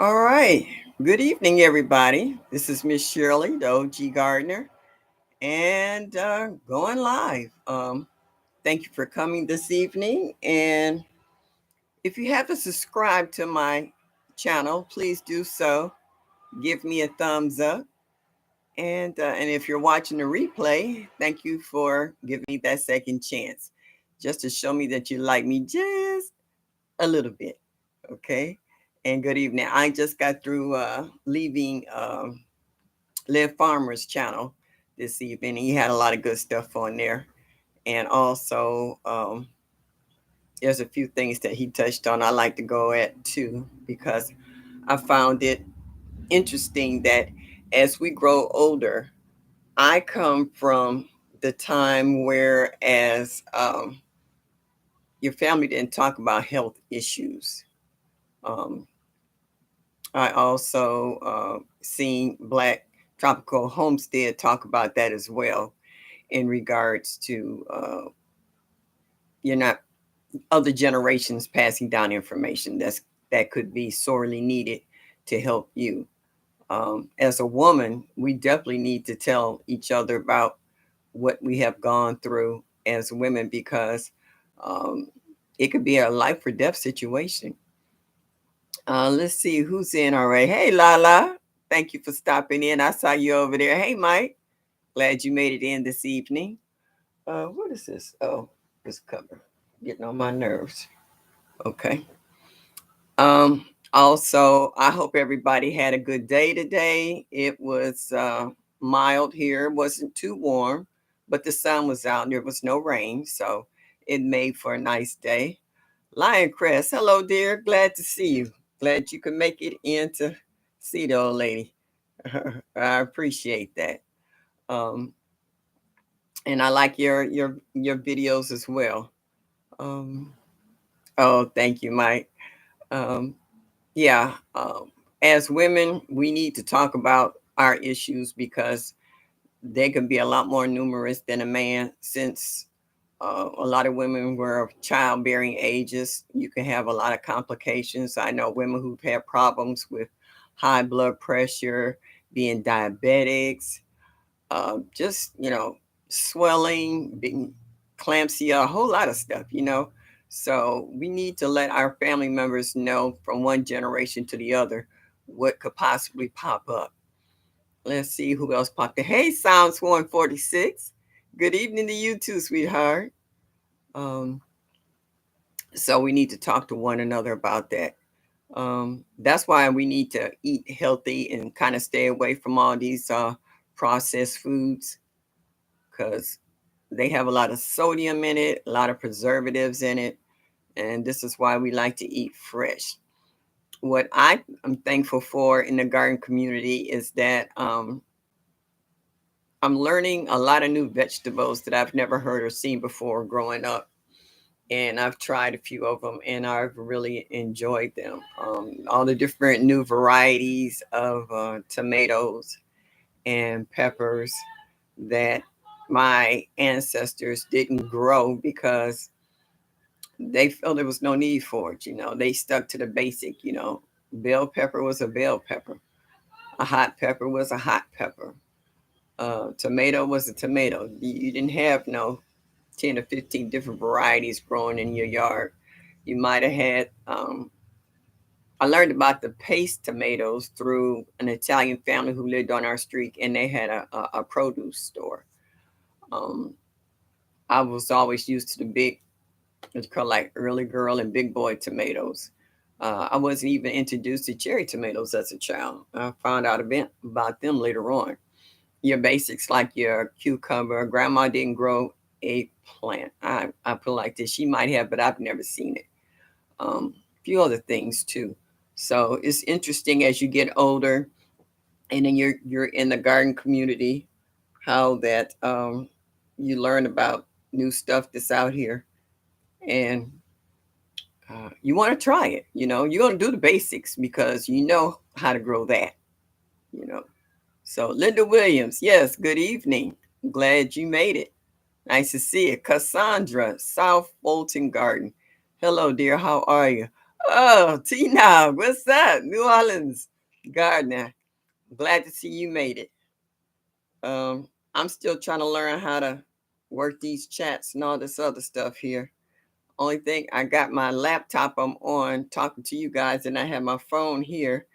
All right. Good evening, everybody. This is Miss Shirley, the OG Gardener, and going live. Thank you for coming this evening. And if you haven't subscribed to my channel, please do so. Give me a thumbs up. And if you're watching the replay, thank you for giving me that second chance, just to show me that you like me just a little bit. Okay. And good evening. I just got through leaving Live Farmer's channel this evening. He had a lot of good stuff on there. And also, there's a few things that he touched on I like to go at too, because I found it interesting that as we grow older, I come from the time where as your family didn't talk about health issues. Um, I also seen Black Tropical Homestead talk about that as well in regards to you're not other generations passing down information that could be sorely needed to help you. As a woman, we definitely need to tell each other about what we have gone through as women because um, it could be a life or death situation. Let's see who's in all right. Hey, Lala. Thank you for stopping in. I saw you over there. Hey, Mike. Glad you made it in this evening. What is this? Oh, this cover. Getting on my nerves. Okay. Um, Also, I hope everybody had a good day today. It was mild here. It wasn't too warm, but the sun was out and there was no rain. So it made for a nice day. Lion Crest, hello, dear. Glad to see you. Glad you could make it in to see the old lady. I appreciate that. Um, and I like your videos as well. Um, oh, thank you, Mike. Um, yeah, as women, we need to talk about our issues because they can be a lot more numerous than a man since a lot of women were of childbearing ages. You can have a lot of complications. I know women who've had problems with high blood pressure, being diabetics, just, swelling, being eclampsia, a whole lot of stuff. So we need to let our family members know from one generation to the other what could possibly pop up. Let's see who else popped in. Hey, Sounds 146. Good evening to you too, sweetheart. Um, so we need to talk to one another about that. That's why we need to eat healthy and kind of stay away from all these processed foods because they have a lot of sodium in it, a lot of preservatives in it, and this is why we like to eat fresh. What I am thankful for in the garden community is that I'm learning a lot of new vegetables that I've never heard or seen before growing up. And I've tried a few of them and I've really enjoyed them. All the different new varieties of tomatoes and peppers that my ancestors didn't grow because they felt there was no need for it. They stuck to the basic. Bell pepper was a bell pepper, a hot pepper was a hot pepper, tomato was a tomato. You didn't have no 10 or 15 different varieties growing in your yard. You might have had, I learned about the paste tomatoes through an Italian family who lived on our street, and they had a produce store. Um, I was always used to the big, it's called like early girl and big boy tomatoes. I wasn't even introduced to cherry tomatoes as a child. I found out about them later on. Your basics like your cucumber. Grandma didn't grow eggplant. I put it like this. She might have, but I've never seen it. A few other things too. So it's interesting as you get older and then you're in the garden community, how that you learn about new stuff that's out here and you want to try it. You're going to do the basics because you know how to grow that. You know. So Linda Williams, yes, good evening. Glad you made it. Nice to see you. Cassandra, South Fulton Garden. Hello, dear. How are you? Oh, Tina, what's up? New Orleans Gardner. Glad to see you made it. I'm still trying to learn how to work these chats and all this other stuff here. Only thing I got my laptop I'm on talking to you guys, and I have my phone here,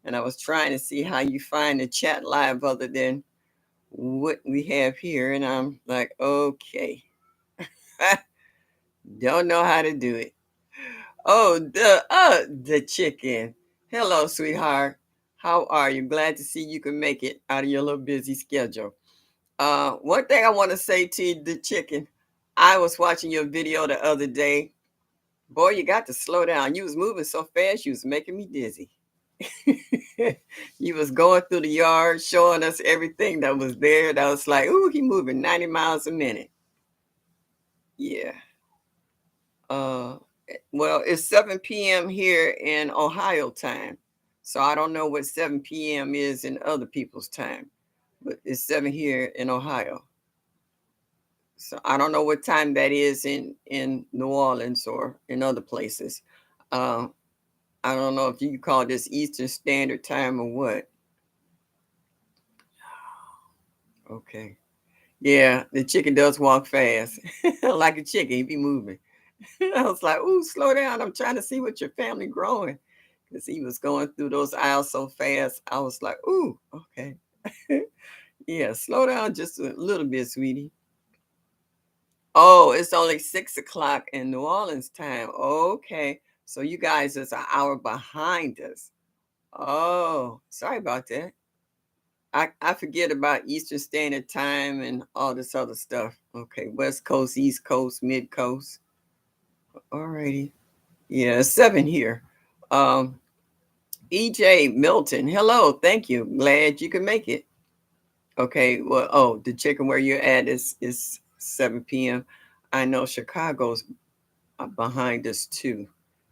and I was trying to see how you find the chat live other than what we have here, and I'm like, okay, don't know how to do it. Oh, the chicken. Hello, sweetheart. How are you? Glad to see you can make it out of your little busy schedule. One thing I want to say to you, the chicken. I was watching your video the other day. Boy, you got to slow down. You was moving so fast, you was making me dizzy. You was going through the yard, showing us everything that was there. That was like, ooh, he moving 90 miles a minute. Yeah. Uh, well, it's 7 p.m. here in Ohio time. So I don't know what 7 p.m. is in other people's time, but it's 7 here in Ohio. So I don't know what time that is in New Orleans or in other places. Uh, I don't know if you call this Eastern Standard Time or what. Okay. Yeah, the chicken does walk fast. Like a chicken, he be moving. I was like, ooh, slow down. I'm trying to see what your family growing. Because he was going through those aisles so fast. I was like, ooh, okay. Yeah, slow down just a little bit, sweetie. Oh, it's only 6 o'clock in New Orleans time. Okay. So you guys is an hour behind us. Oh, sorry about that. I forget about Eastern Standard Time and all this other stuff. Okay, West Coast, East Coast, Mid Coast. Alrighty. Yeah, 7 here. Um, EJ Milton, hello, thank you. Glad you can make it. Okay, well, oh, the chicken where you're at is 7 p.m. I know Chicago's behind us too.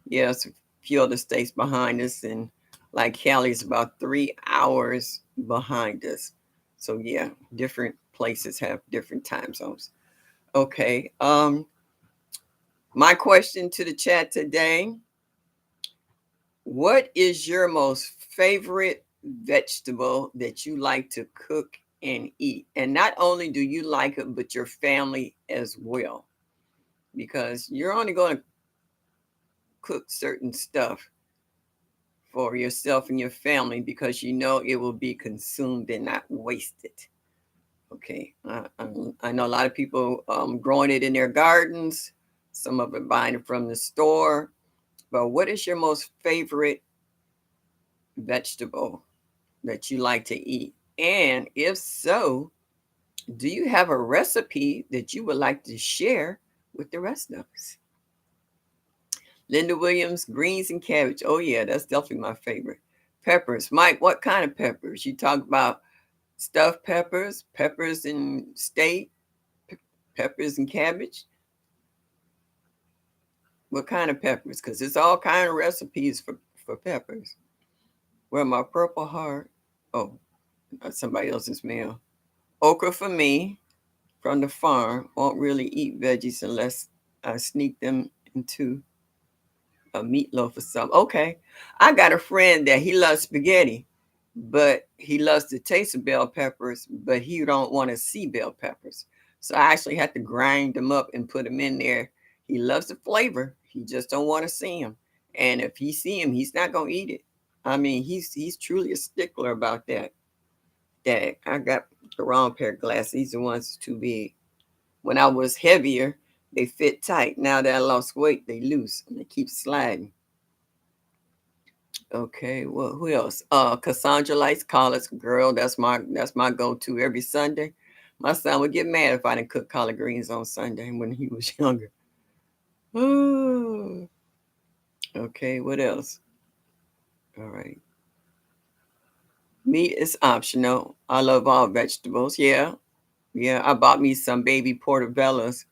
Yes, a few other states behind us, and like Cali's about 3 hours behind us. So yeah, different places have different time zones. Okay. My question to the chat today: what is your most favorite vegetable that you like to cook and eat? And not only do you like it, but your family as well, because you're only going to cook certain stuff for yourself and your family because you know it will be consumed and not wasted. Okay, I know a lot of people growing it in their gardens, some of it buying it from the store. But what is your most favorite vegetable that you like to eat? And if so, do you have a recipe that you would like to share with the rest of us? Linda Williams, greens and cabbage. Oh, yeah, that's definitely my favorite. Peppers. Mike, what kind of peppers? You talk about stuffed peppers, peppers and steak, peppers and cabbage. What kind of peppers? Because it's all kind of recipes for peppers. Well, my purple heart. Oh, that's somebody else's meal. Okra for me from the farm. Won't really eat veggies unless I sneak them into a meatloaf or something. Okay. I got a friend that he loves spaghetti, but he loves the taste of bell peppers, but he don't want to see bell peppers. So I actually had to grind them up and put them in there. He loves the flavor. He just don't want to see them. And if he see him, he's not gonna eat it. I mean, he's truly a stickler about that. Dang, I got the wrong pair of glasses. These are ones too big. When I was heavier, they fit tight. Now that I lost weight, they loose and they keep sliding. Okay, well, who else? Cassandra likes collards. Girl, that's my go-to every Sunday. My son would get mad if I didn't cook collard greens on Sunday when he was younger. Oh, okay, what else? All right. Meat is optional. I love all vegetables. Yeah. Yeah. I bought me some baby portobellos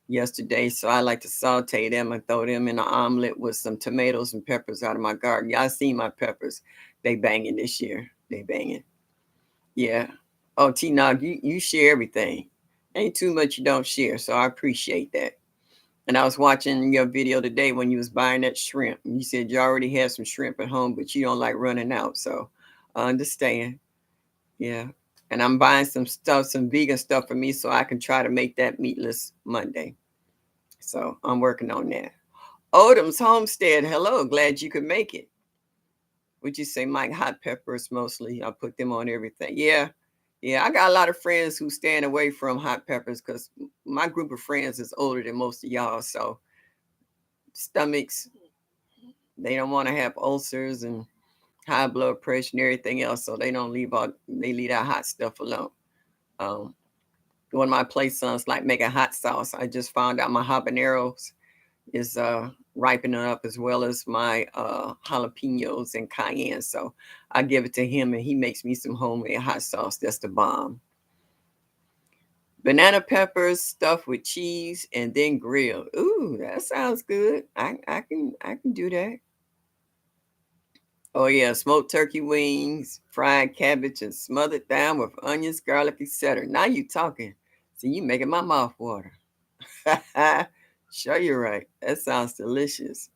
yesterday, so I like to saute them and throw them in an omelet with some tomatoes and peppers out of my garden. Y'all seen my peppers. They banging this year. They banging. Yeah. Oh, T Nog, you share everything. Ain't too much you don't share, so I appreciate that. And I was watching your video today when you was buying that shrimp. You said you already had some shrimp at home, but you don't like running out. So I understand. Yeah. And I'm buying some stuff, some vegan stuff for me so I can try to make that meatless Monday. So I'm working on that. Odom's Homestead. Hello. Glad you could make it. Would you say, Mike? Hot peppers mostly. I put them on everything. Yeah. Yeah. I got a lot of friends who stand away from hot peppers because my group of friends is older than most of y'all. So stomachs, they don't want to have ulcers and high blood pressure and everything else. So they leave that hot stuff alone. Um, One of my play sons like making hot sauce. I just found out my habaneros is ripening up as well as my jalapenos and cayenne. So I give it to him and he makes me some homemade hot sauce. That's the bomb. Banana peppers stuffed with cheese and then grilled. Ooh, that sounds good. I can do that. Oh yeah, smoked turkey wings, fried cabbage, and smothered down with onions, garlic, etc. Now you talking. See, you making my mouth water. Sure, you're right. That sounds delicious.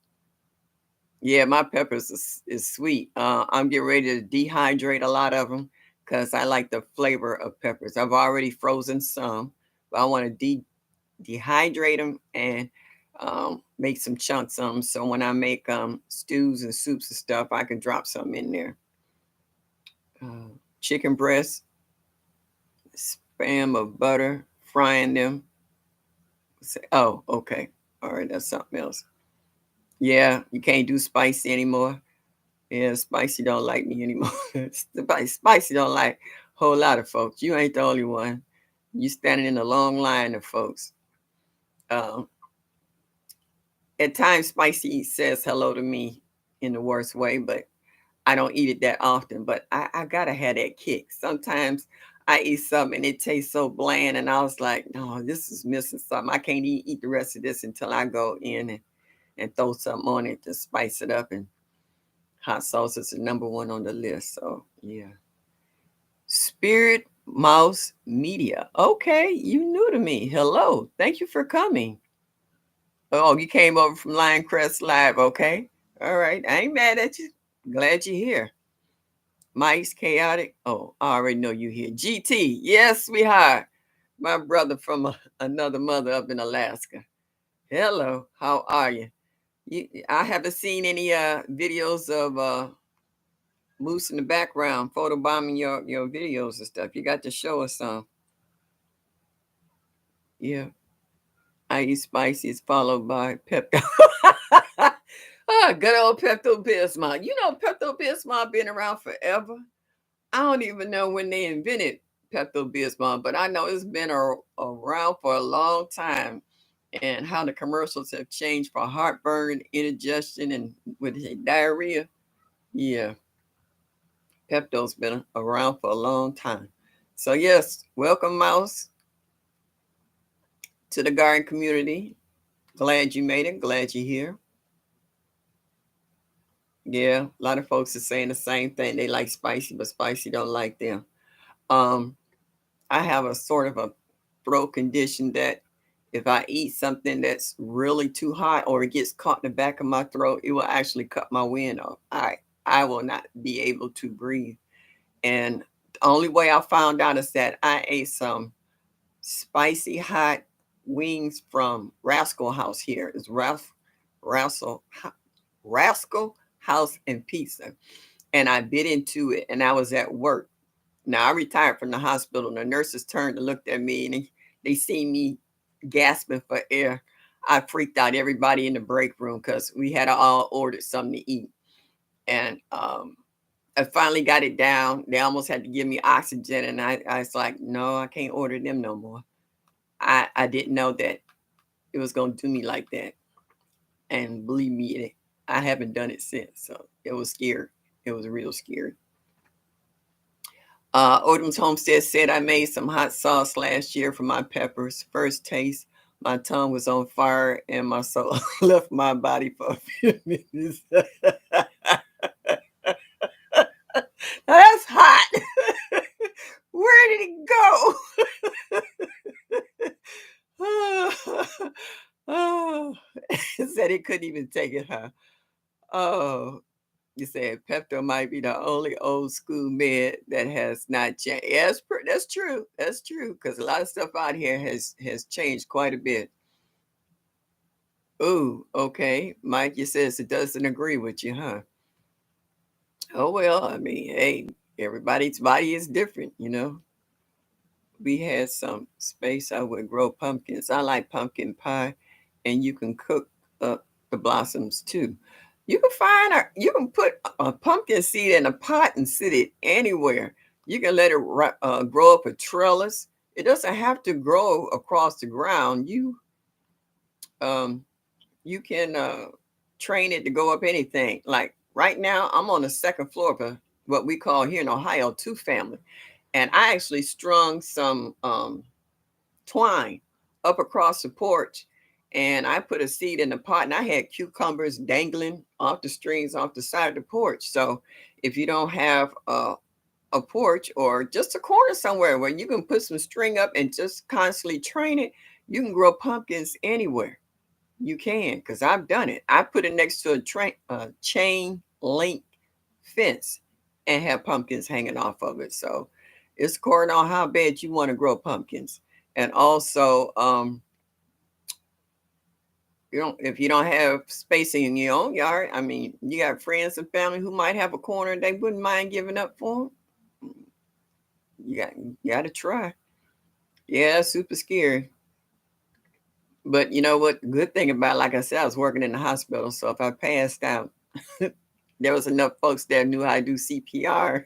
Yeah, my peppers is sweet. I'm getting ready to dehydrate a lot of them because I like the flavor of peppers. I've already frozen some, but I want to dehydrate them and make some chunks of them. So when I make stews and soups and stuff, I can drop some in there. Uh, Chicken breast, spam of butter, frying them. Oh, okay. All right, that's something else. Yeah, you can't do spicy anymore. Yeah, spicy don't like me anymore. Spicy don't like a whole lot of folks. You ain't the only one. You standing in a long line of folks. Um, at times, spicy says hello to me in the worst way, but I don't eat it that often. But I gotta have that kick. Sometimes I eat something and it tastes so bland, and I was like, no, this is missing something. I can't eat the rest of this until I go in and throw something on it to spice it up. And hot sauce is the number one on the list. So yeah. Spirit Mouse Media. Okay, you new to me. Hello. Thank you for coming. Oh, you came over from Lion Crest Live. Okay. All right. I ain't mad at you. Glad you're here. Mike's Chaotic. Oh, I already know you here. GT. Yes, sweetheart. My brother from another mother up in Alaska. Hello. How are you? I haven't seen any videos of Moose in the background photobombing your videos and stuff. You got to show us some. Yeah. I eat spicy is followed by Pepto. Good old Pepto Bismol. You know Pepto Bismol been around forever. I don't even know when they invented Pepto Bismol, but I know it's been around for a long time. And how the commercials have changed for heartburn, indigestion, and with diarrhea. Yeah, Pepto's been around for a long time. So yes, welcome, Mouse, to the garden community. Glad you made it. Glad you're here. Yeah, a lot of folks are saying the same thing. They like spicy, but spicy don't like them. Um, I have a sort of a throat condition that if I eat something that's really too hot or it gets caught in the back of my throat, it will actually cut my wind off. I will not be able to breathe. And the only way I found out is that I ate some spicy hot wings from Rascal House here. It's Rascal Rascal House and Pizza. And I bit into it and I was at work. Now I retired from the hospital and the nurses turned and looked at me and they seen me gasping for air. I freaked out everybody in the break room because we had all ordered something to eat. And I finally got it down. They almost had to give me oxygen. And I was like, no, I can't order them no more. I didn't know that it was going to do me like that. And believe me, I haven't done it since. So it was scary. It was real scary. Odom's Homestead said I made some hot sauce last year for my peppers. First taste, my tongue was on fire and my soul left my body for a few minutes. That's hot. Where did it go? couldn't even take it, huh? Oh, you said Pepto might be the only old school med that has not changed. Yeah, that's true. That's true because a lot of stuff out here has changed quite a bit. Ooh, okay. Mike, you says it doesn't agree with you, huh? Oh well, I mean, hey, everybody's body is different, you know. We had some space, I would grow pumpkins. I like pumpkin pie, and you can cook the blossoms too. You can put a pumpkin seed in a pot and sit it anywhere. You can let it grow up a trellis. It doesn't have to grow across the ground. Um, you can train it to go up anything. Like right now, I'm on the second floor of what we call here in Ohio two family, and I actually strung some twine up across the porch. And I put a seed in the pot and I had cucumbers dangling off the strings off the side of the porch. So if you don't have a porch or just a corner somewhere where you can put some string up and just constantly train it, you can grow pumpkins anywhere. You can, because I've done it. I put it next to a chain link fence and have pumpkins hanging off of it. So it's according on how bad you want to grow pumpkins. And also, if you don't have space in your own yard, I mean, you got friends and family who might have a corner they wouldn't mind giving up for. You got to try. Yeah, super scary. But you know what? The good thing about, like I said, I was working in the hospital, so if I passed out, there was enough folks there knew how to do CPR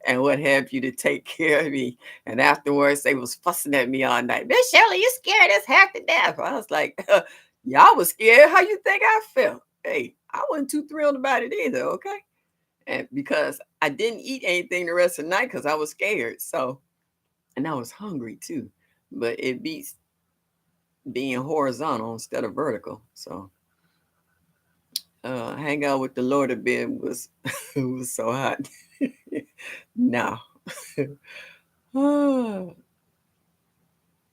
and what have you to take care of me. And afterwards, they was fussing at me all night. Miss Shirley, you scared us half to death. I was like, y'all was scared. How you think I felt? Hey, I wasn't too thrilled about it either. Okay, and because I didn't eat anything the rest of the night because I was scared. So, and I was hungry too. But it beats being horizontal instead of vertical. So, hang out with the Lord a bit was it was so hot. No.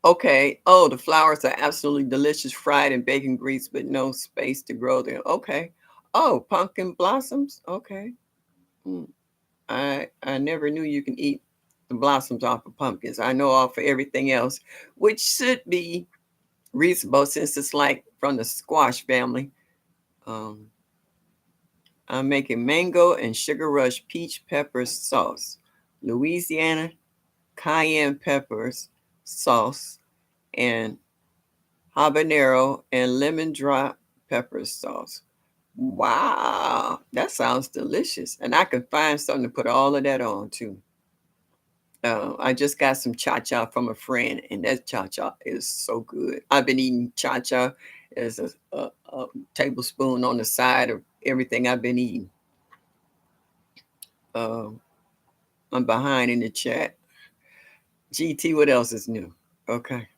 Okay. Oh, the flowers are absolutely delicious, fried in bacon grease, but no space to grow them. Okay. Oh, pumpkin blossoms. Okay. Mm. I never knew you can eat the blossoms off of pumpkins. I know off of everything else, which should be reasonable since it's like from the squash family. Um, I'm making mango and sugar rush peach pepper sauce, Louisiana cayenne peppers sauce, and habanero and lemon drop pepper sauce. Wow, that sounds delicious. And I can find something to put all of that on too. I just got some cha-cha from a friend, and that cha-cha is so good. I've been eating cha-cha as a tablespoon on the side of everything I've been eating. Um, I'm behind in the chat. GT, what else is new? Okay.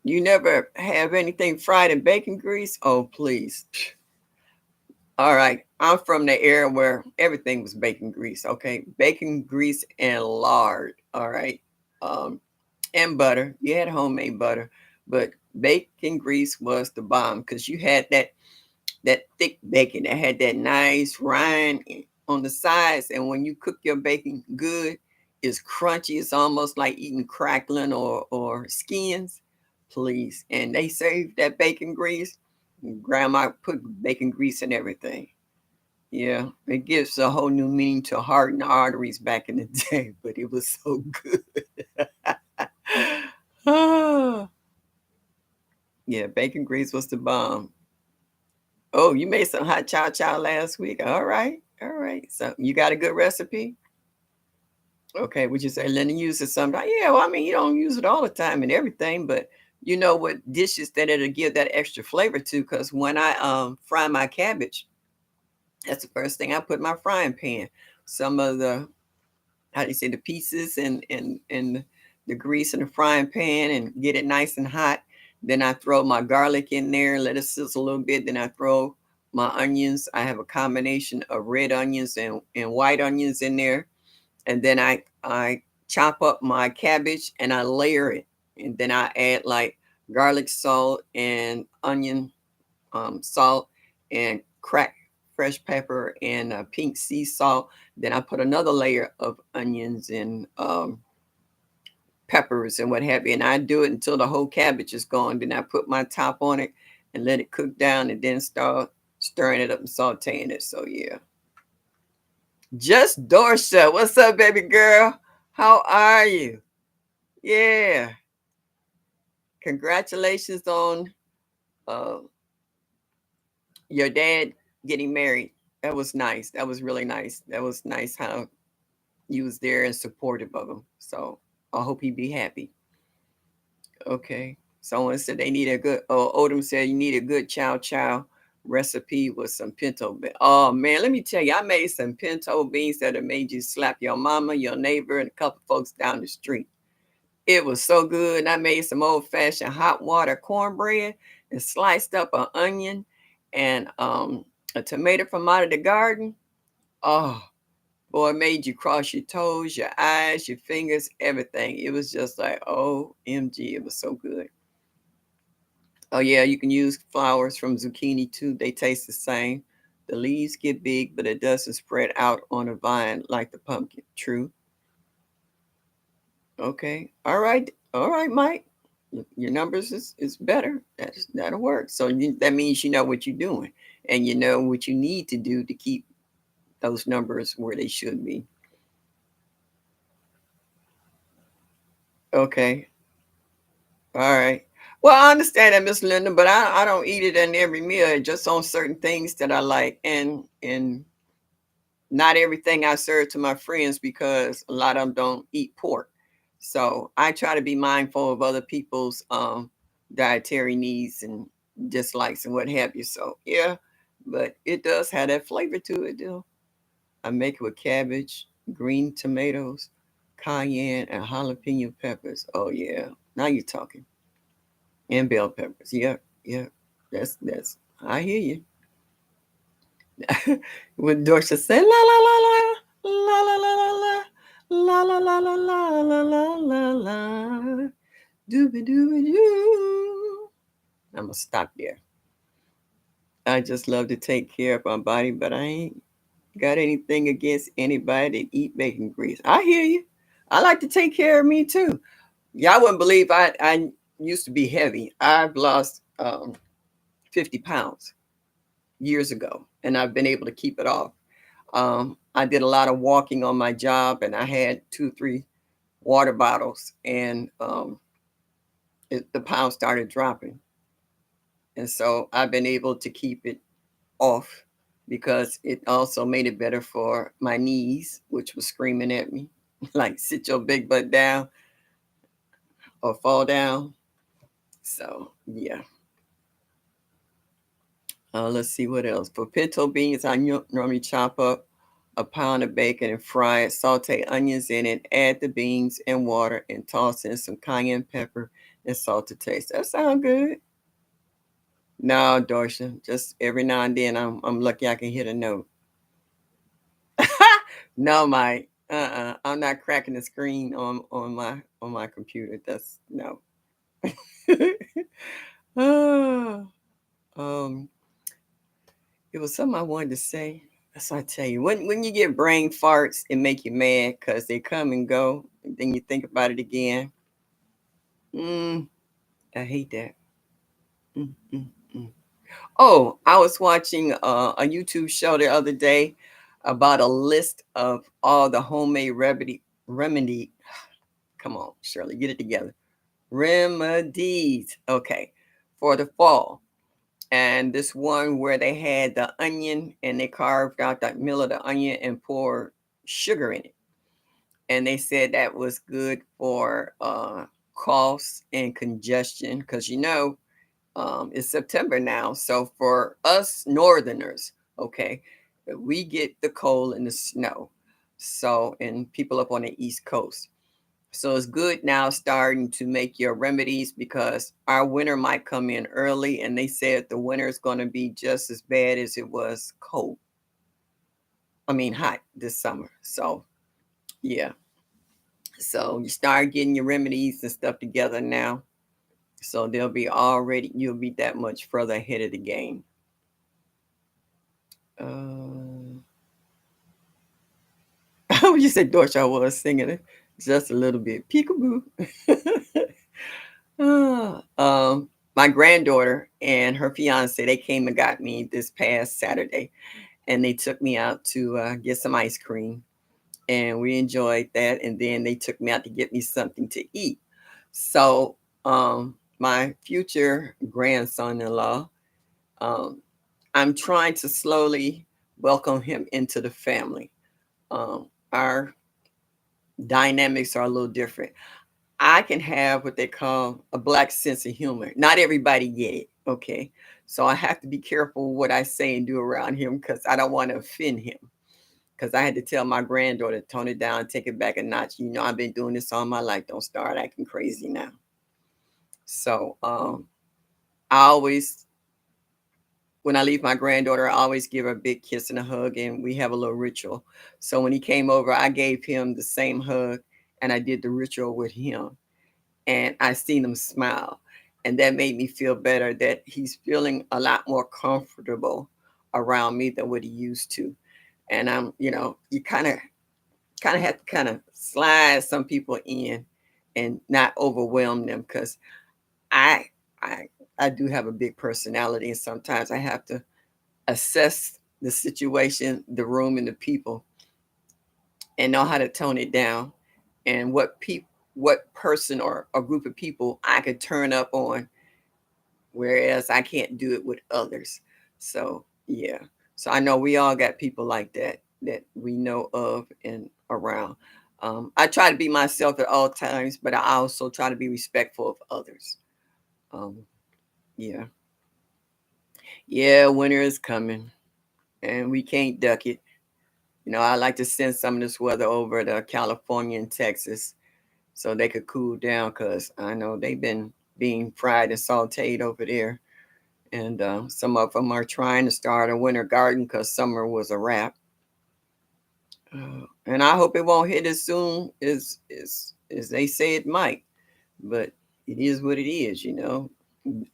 You never have anything fried in bacon grease? Oh, please. All right. I'm from the era where everything was bacon grease. Okay. Bacon grease and lard. All right. Um, and butter. You had homemade butter, but bacon grease was the bomb because you had that thick bacon that had that nice rind on the sides. And when you cook your bacon good, it's crunchy. It's almost like eating crackling or skins. Please. And they saved that bacon grease. Grandma put bacon grease in everything. Yeah, it gives a whole new meaning to heart and arteries back in the day, but it was so good. Ah, yeah, bacon grease was the bomb. Oh, you made some hot chow chow last week. All right. All right. So you got a good recipe? Okay. Would you say let me use it sometime? Yeah, well, I mean, you don't use it all the time and everything, but you know what dishes that it'll give that extra flavor to? Because when I fry my cabbage, that's the first thing I put in my frying pan. Some of the how do you say the pieces and the grease in the frying pan and get it nice and hot. Then I throw my garlic in there, let it sizzle a little bit. Then I throw my onions. I have a combination of red onions and white onions in there. And then I chop up my cabbage and I layer it. And then I add like garlic salt, and onion salt, and cracked fresh pepper, and pink sea salt. Then I put another layer of onions and peppers and what have you. And I do it until the whole cabbage is gone. Then I put my top on it and let it cook down, and then start stirring it up and sauteing it. So yeah. Just Dorsha. What's up, baby girl? How are you? Yeah. Congratulations on uh, your dad getting married. That was nice. That was really nice. That was nice how you was there and supportive of him. So I hope he be happy. Okay. Someone said they need a good. Oh, Odom said you need a good chow chow recipe with some pinto beans. Oh man, let me tell you, I made some pinto beans that have made you slap your mama, your neighbor, and a couple folks down the street. It was so good. And I made some old fashioned hot water cornbread and sliced up an onion and a tomato from out of the garden. Oh, boy, it made you cross your toes, your eyes, your fingers, everything. It was just like, OMG, it was so good. Oh, yeah, you can use flowers from zucchini too. They taste the same. The leaves get big, but it doesn't spread out on a vine like the pumpkin. True. Okay. All right. All right, Mike. Your numbers is better. That'll work. So that means you know what you're doing, and you know what you need to do to keep those numbers where they should be. Okay. All right. Well, I understand that, Miss Linda, but I don't eat it in every meal. Just on certain things that I like, and not everything I serve to my friends because a lot of them don't eat pork. So I try to be mindful of other people's dietary needs and dislikes and what have you. So yeah, but it does have that flavor to it, though. I make it with cabbage, green tomatoes, cayenne, and jalapeno peppers. Oh yeah, now you're talking. And bell peppers. Yeah, yeah. That's. I hear you. When Dorsha said la la la la la la la la la la la la la la la la la dooby dooby doo. I'm gonna stop there. I just love to take care of my body, but I ain't got anything against anybody that eat bacon grease. I hear you. I like to take care of me too. Y'all wouldn't believe I used to be heavy. I've lost 50 pounds years ago, and I've been able to keep it off. I did a lot of walking on my job, and I had 2, 3 water bottles, and the pound started dropping. And so I've been able to keep it off because it also made it better for my knees, which was screaming at me, like, sit your big butt down or fall down. So, yeah. Let's see what else. For pinto beans, I normally chop up a pound of bacon and fry it, saute onions in it, add the beans and water, and toss in some cayenne pepper and salt to taste. That sounds good. No, Dorsha, just every now and then I'm lucky I can hit a note. No, Mike. I'm not cracking the screen on my computer. That's no. Ah, um, it was something I wanted to say. That's what I tell you. When you get brain farts, it make you mad because they come and go, and then you think about it again. Mm, I hate that. Mm, mm, mm. Oh, I was watching a YouTube show the other day about a list of all the homemade remedy. Come on, Shirley, get it together. Remedies. Okay, for the fall. And this one where they had the onion and they carved out the middle of the onion and poured sugar in it. And they said that was good for coughs and congestion because it's September now. So for us Northerners, okay, we get the cold and the snow. So, and people up on the East Coast. So it's good now starting to make your remedies because our winter might come in early, and they said the winter is going to be just as bad as it was cold. I mean, hot this summer. So, yeah. So you start getting your remedies and stuff together now. So you'll be that much further ahead of the game. Uh, when you said Dorch, I was singing it just a little bit. Peekaboo. My granddaughter and her fiance, they came and got me this past Saturday, and they took me out to get some ice cream, and we enjoyed that. And then they took me out to get me something to eat. So, my future grandson-in-law, um, I'm trying to slowly welcome him into the family. Our dynamics are a little different. I can have what they call a black sense of humor. Not everybody get it, okay? So I have to be careful what I say and do around him because I don't want to offend him. Because I had to tell my granddaughter, tone it down, take it back a notch. You know, I've been doing this all my life. Don't start acting crazy now. So I always, when I leave my granddaughter, I always give her a big kiss and a hug, and we have a little ritual. So when he came over, I gave him the same hug, and I did the ritual with him, and I seen him smile, and that made me feel better that he's feeling a lot more comfortable around me than what he used to. And you kind of have to kind of slide some people in and not overwhelm them because I I I do have a big personality, and sometimes I have to assess the situation, the room, and the people, and know how to tone it down, and what person or a group of people I could turn up on, whereas I can't do it with others. So yeah, so I know we all got people like that we know of and around. I try to be myself at all times, but I also try to be respectful of others. Um, yeah, yeah, winter is coming, and we can't duck it. You know, I like to send some of this weather over to California and Texas so they could cool down because I know they've been being fried and sauteed over there. And some of them are trying to start a winter garden because summer was a wrap. And I hope it won't hit as soon as they say it might. But it is what it is, you know.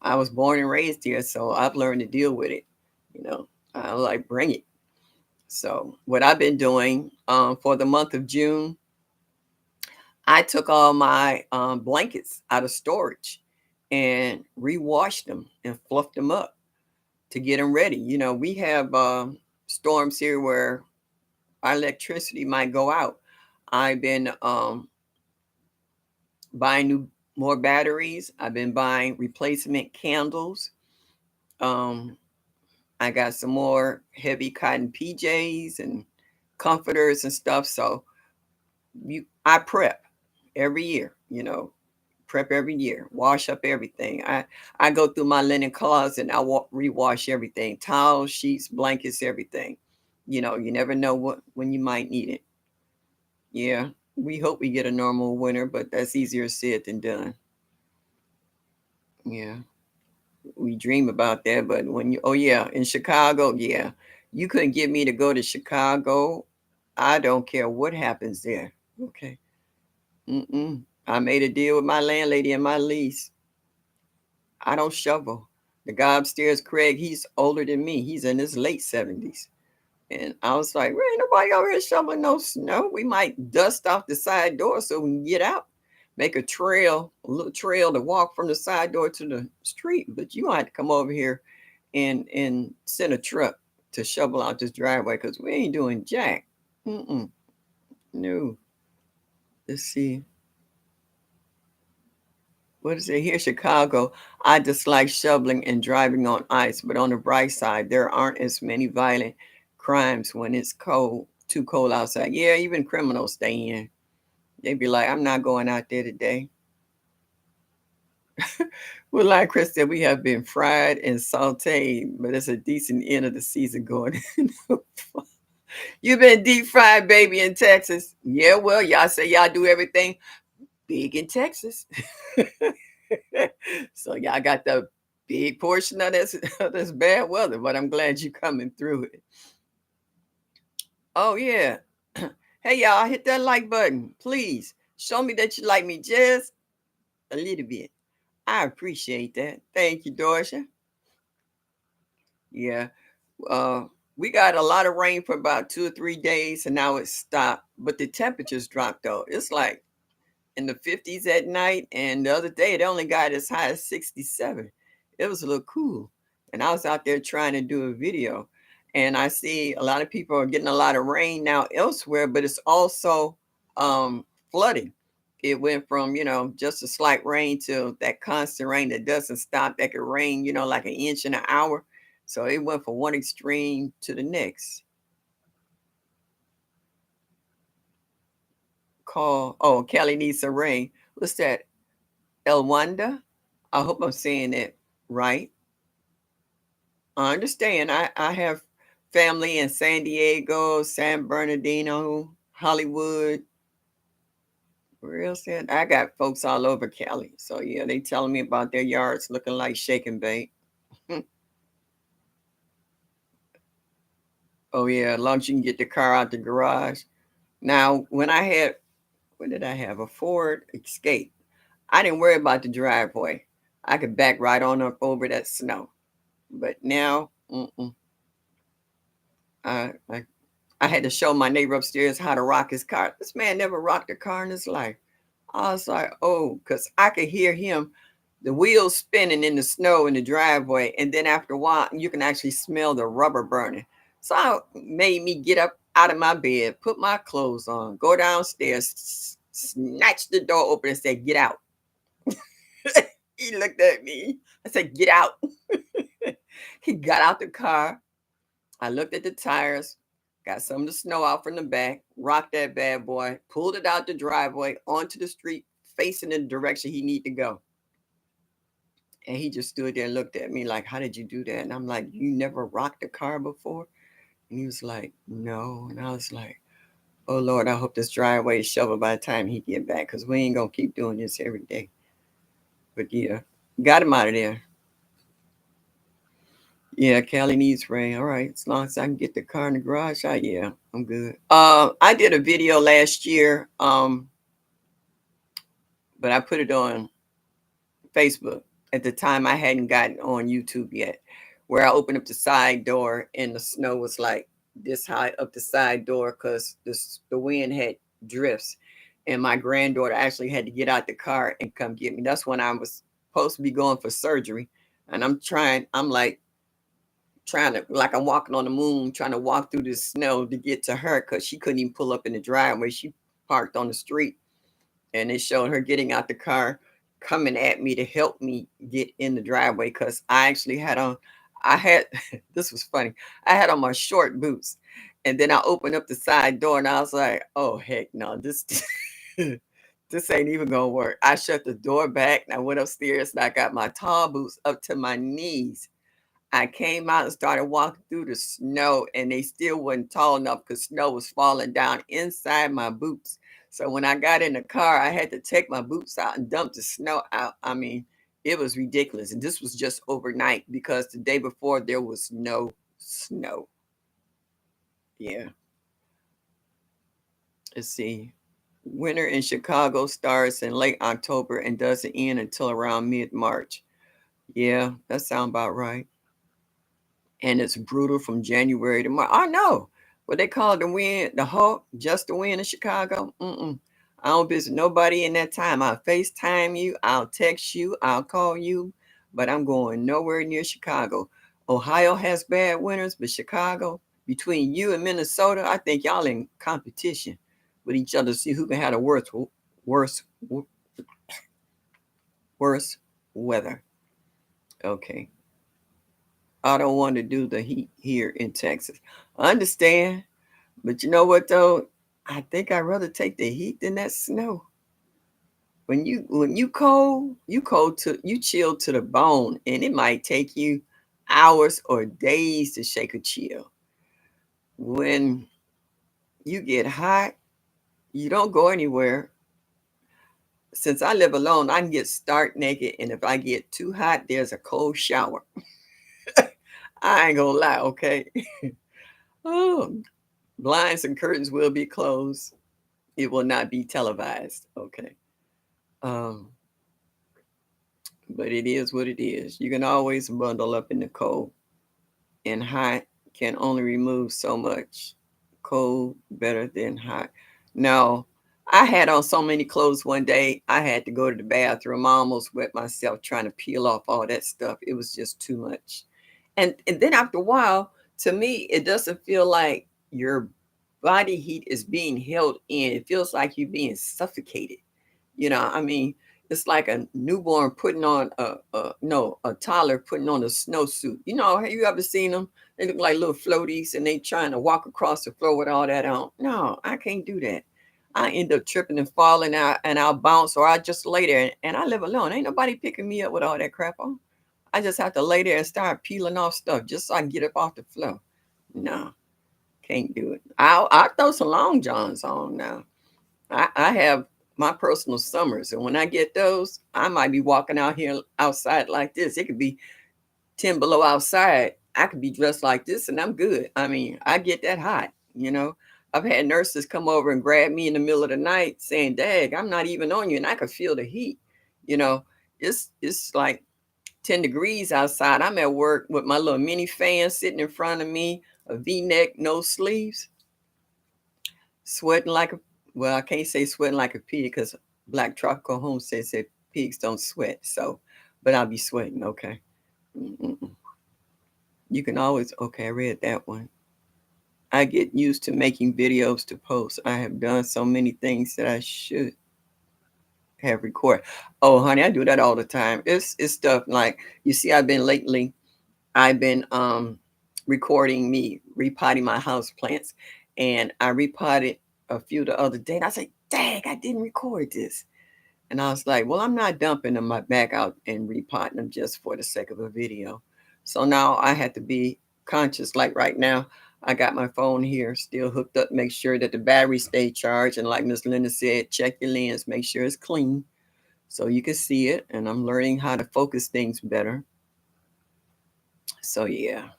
I was born and raised here, so I've learned to deal with it. You know, I like bring it. So what I've been doing for the month of June, I took all my blankets out of storage and rewashed them and fluffed them up to get them ready. You know, we have storms here where our electricity might go out. I've been buying more batteries. I've been buying replacement candles. Um, I got some more heavy cotton PJs and comforters and stuff. So I prep every year. You know, prep every year, wash up everything. I go through my linen closet and rewash everything, towels, sheets, blankets, everything. You know, you never know when you might need it. Yeah, we hope we get a normal winter, but that's easier said than done. Yeah, we dream about that, but oh yeah, in Chicago, yeah, you couldn't get me to go to Chicago. I don't care what happens there. Okay. Mm-mm. I made a deal with my landlady in my lease. I don't shovel. The guy upstairs, Craig, he's older than me. He's in his late 70s. And I was like, well, ain't nobody over here shoveling no snow. We might dust off the side door so we can get out. Make a little trail to walk from the side door to the street. But you might have to come over here and send a truck to shovel out this driveway because we ain't doing jack. Mm-mm. No. Let's see. What is it here, Chicago? I dislike shoveling and driving on ice, but on the bright side, there aren't as many violent crimes when it's cold, too cold outside. Yeah, even criminals stay in. They be like, I'm not going out there today. Well, like Chris said, we have been fried and sauteed, but it's a decent end of the season going. You've been deep fried, baby, in Texas. Yeah, well, y'all say y'all do everything big in Texas. So y'all got the big portion of this of this bad weather, but I'm glad you coming through it. Oh yeah. Hey y'all, hit that like button, please. Show me that you like me just a little bit. I appreciate that. Thank you, Dorsha. Yeah. Uh, we got a lot of rain for about 2 or 3 days, and now it's stopped. But the temperatures dropped though. It's like in the 50s at night, and the other day it only got as high as 67. It was a little cool. And I was out there trying to do a video, and I see a lot of people are getting a lot of rain now elsewhere, but it's also flooding. It went from, just a slight rain to that constant rain that doesn't stop, that could rain, like an inch in an hour. So it went from one extreme to the next. Kelly needs some rain. What's that? Elwanda? I hope I'm saying it right. I understand. I have family in San Diego, San Bernardino, Hollywood. Where else? I got folks all over Cali. So yeah, they telling me about their yards looking like shake and bake. Oh yeah, as long as you can get the car out the garage. Now, what did I have? A Ford Escape. I didn't worry about the driveway. I could back right on up over that snow. But now, I I had to show my neighbor upstairs how to rock his car. This man never rocked a car in his life. I was like, oh, because I could hear him, the wheels spinning in the snow in the driveway. And then after a while, you can actually smell the rubber burning. So I made me get up out of my bed, put my clothes on, go downstairs, snatch the door open and said, get out. He looked at me. I said, get out. He got out the car. I looked at the tires, got some of the snow out from the back, rocked that bad boy, pulled it out the driveway onto the street, facing the direction he need to go. And he just stood there and looked at me like, how did you do that? And I'm like, you never rocked a car before? And he was like, no. And I was like, oh Lord, I hope this driveway is shoveled by the time he get back, because we ain't gonna keep doing this every day. But yeah, got him out of there. Yeah, Callie needs rain. All right, as long as I can get the car in the garage, yeah, I'm good. I did a video last year, but I put it on Facebook. At the time, I hadn't gotten on YouTube yet, where I opened up the side door and the snow was like this high up the side door because the wind had drifts, and my granddaughter actually had to get out the car and come get me. That's when I was supposed to be going for surgery, and I'm like trying to, like I'm walking on the moon, trying to walk through the snow to get to her because she couldn't even pull up in the driveway. She parked on the street, and it showed her getting out the car, coming at me to help me get in the driveway because I actually had on, I had, this was funny. I had on my short boots, and then I opened up the side door, and I was like, oh heck no, this. This ain't even gonna work. I shut the door back and I went upstairs and I got my tall boots up to my knees. I came out and started walking through the snow, and they still wasn't tall enough because snow was falling down inside my boots. So when I got in the car, I had to take my boots out and dump the snow out. I mean, it was ridiculous. And this was just overnight because the day before there was no snow. Yeah. Let's see. Winter in Chicago starts in late October and doesn't end until around mid-March. Yeah, that sounds about right. And it's brutal from January to March. I know what they call the wind, the Hulk, just the wind in Chicago. I don't visit nobody in that time. I'll FaceTime you, I'll text you, I'll call you, but I'm going nowhere near Chicago. Ohio has bad winters, but Chicago, between you and Minnesota, I think y'all in competition with each other. See who can have the worst, worst weather. Okay. I don't want to do the heat here in Texas. I understand, but you know what though? I think I'd rather take the heat than that snow. When you cold to you chill to the bone, and it might take you hours or days to shake a chill. When you get hot, you don't go anywhere. Since I live alone, I can get stark naked, and if I get too hot, there's a cold shower. I ain't gonna lie, okay? Oh, blinds and curtains will be closed. It will not be televised. Okay. Um, but it is what it is. You can always bundle up in the cold, and hot can only remove so much. Cold better than hot. No, I had on so many clothes one day, I had to go to the bathroom. I almost wet myself trying to peel off all that stuff. It was just too much. And then after a while, to me, it doesn't feel like your body heat is being held in. It feels like you're being suffocated. I mean, it's like a newborn putting on a toddler putting on a snowsuit. Have you ever seen them? They look like little floaties and they trying to walk across the floor with all that on. No, I can't do that. I end up tripping and falling out and I'll bounce or I just lay there and I live alone. Ain't nobody picking me up with all that crap on. I just have to lay there and start peeling off stuff just so I can get up off the floor. No, can't do it. I throw some long johns on now. I have my personal summers, and when I get those, I might be walking out here outside like this. It could be 10 below outside. I could be dressed like this, and I'm good. I mean, I get that hot. You know, I've had nurses come over and grab me in the middle of the night, saying, "Dag, I'm not even on you," and I could feel the heat. You know, it's like 10 degrees outside. I'm at work with my little mini fan sitting in front of me, a V-neck, no sleeves, sweating like a, well, I can't say sweating like a pig because Black Tropical Home says that pigs don't sweat. So, but I'll be sweating. Okay. Mm-mm. You can always, okay, I read that one. I get used to making videos to post. I have done so many things that I should have recorded. Oh, honey, I do that all the time. It's stuff like, you see, I've been recording me repotting my house plants, and I repotted a few the other day. And I said, "Dang, I didn't record this." And I was like, "Well, I'm not dumping them back out and repotting them just for the sake of a video." So now I had to be conscious. Like right now, I got my phone here still hooked up, make sure that the battery stay charged, and like Miss Linda said, check your lens, make sure it's clean so you can see it. And I'm learning how to focus things better. So yeah.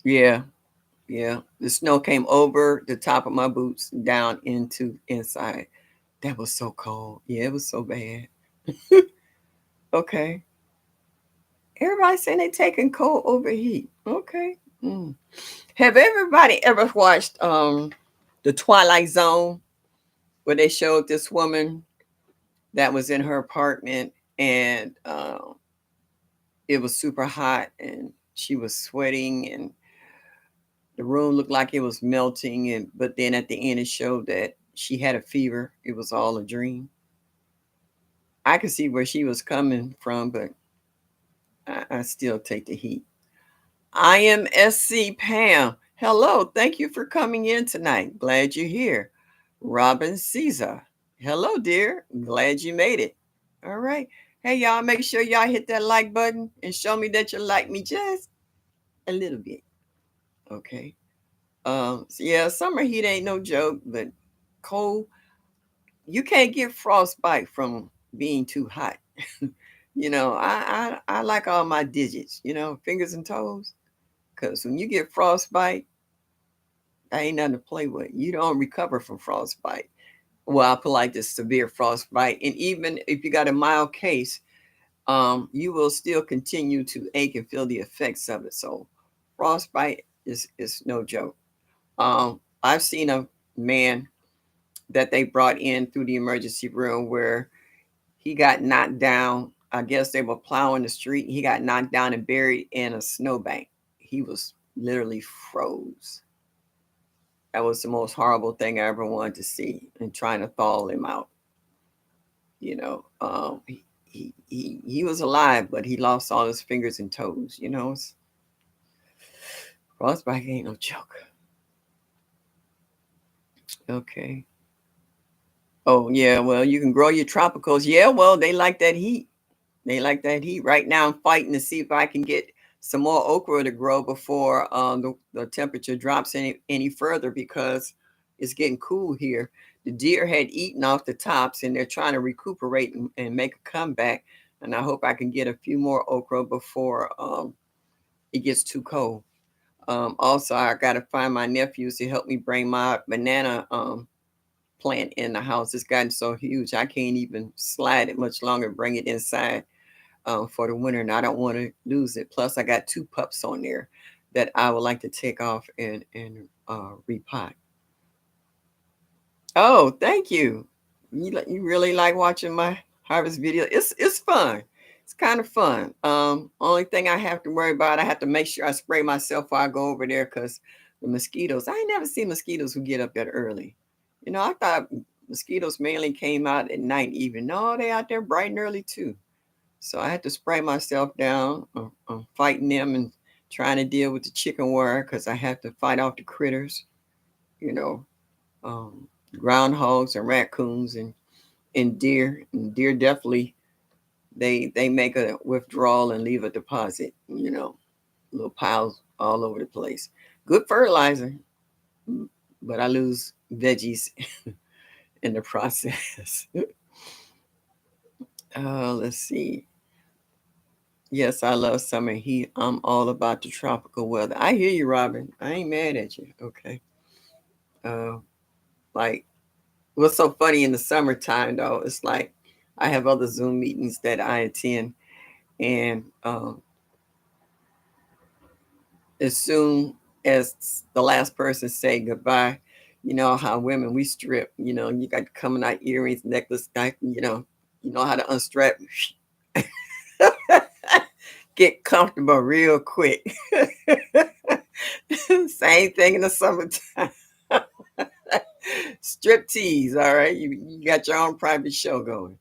Yeah, the snow came over the top of my boots down into inside. That was so cold. Yeah, it was so bad. Okay. Everybody saying they taking cold over heat. Okay. Mm. Have everybody ever watched the Twilight Zone where they showed this woman that was in her apartment and it was super hot and she was sweating and the room looked like it was melting and but then at the end it showed that she had a fever. It was all a dream. I could see where she was coming from, but I still take the heat. I am SC Pam. Hello, thank you for coming in tonight. Glad you're here. Robin Caesar. Hello, dear. Glad you made it. All right. Hey, y'all, make sure y'all hit that like button and show me that you like me just a little bit. Okay. So yeah, summer heat ain't no joke, but cold, you can't get frostbite from being too hot. I like all my digits, fingers and toes. Because when you get frostbite, that ain't nothing to play with. You don't recover from frostbite. Well, I put like this severe frostbite. And even if you got a mild case, you will still continue to ache and feel the effects of it. So frostbite is no joke. I've seen a man that they brought in through the emergency room where he got knocked down. I guess they were plowing the street. He got knocked down and buried in a snowbank. He was literally froze. That was the most horrible thing I ever wanted to see and trying to thaw him out. He was alive, but he lost all his fingers and toes. Frostbite ain't no joke. Okay. Oh yeah, well you can grow your tropicals. Yeah, well they like that heat. They like that heat. Right now, I'm fighting to see if I can get some more okra to grow before the temperature drops any further because it's getting cool here. The deer had eaten off the tops and they're trying to recuperate and make a comeback. And I hope I can get a few more okra before it gets too cold. Also, I got to find my nephews to help me bring my banana plant in the house. It's gotten so huge I can't even slide it much longer, bring it inside for the winter, and I don't want to lose it. Plus, I got two pups on there that I would like to take off and repot. Oh, thank you. You really like watching my harvest video? It's fun. It's kind of fun. Only thing I have to worry about, I have to make sure I spray myself before I go over there because the mosquitoes. I ain't never seen mosquitoes who get up that early. I thought mosquitoes mainly came out at night. Even no, they out there bright and early too. So I had to spray myself down. Fighting them and trying to deal with the chicken wire because I have to fight off the critters. You know, um, groundhogs and raccoons and deer. And deer definitely they make a withdrawal and leave a deposit. Little piles all over the place. Good fertilizer, but I lose veggies in the process. Let's see. Yes, I love summer heat. I'm all about the tropical weather. I hear you, Robin. I ain't mad at you. Okay. Uh, like what's so funny in the summertime though? It's like I have other Zoom meetings that I attend, and as soon as the last person say goodbye, you know how women we strip. You got coming out earrings, necklace, you know how to unstrap. Get comfortable real quick. Same thing in the summertime. Strip tease, all right. You got your own private show going.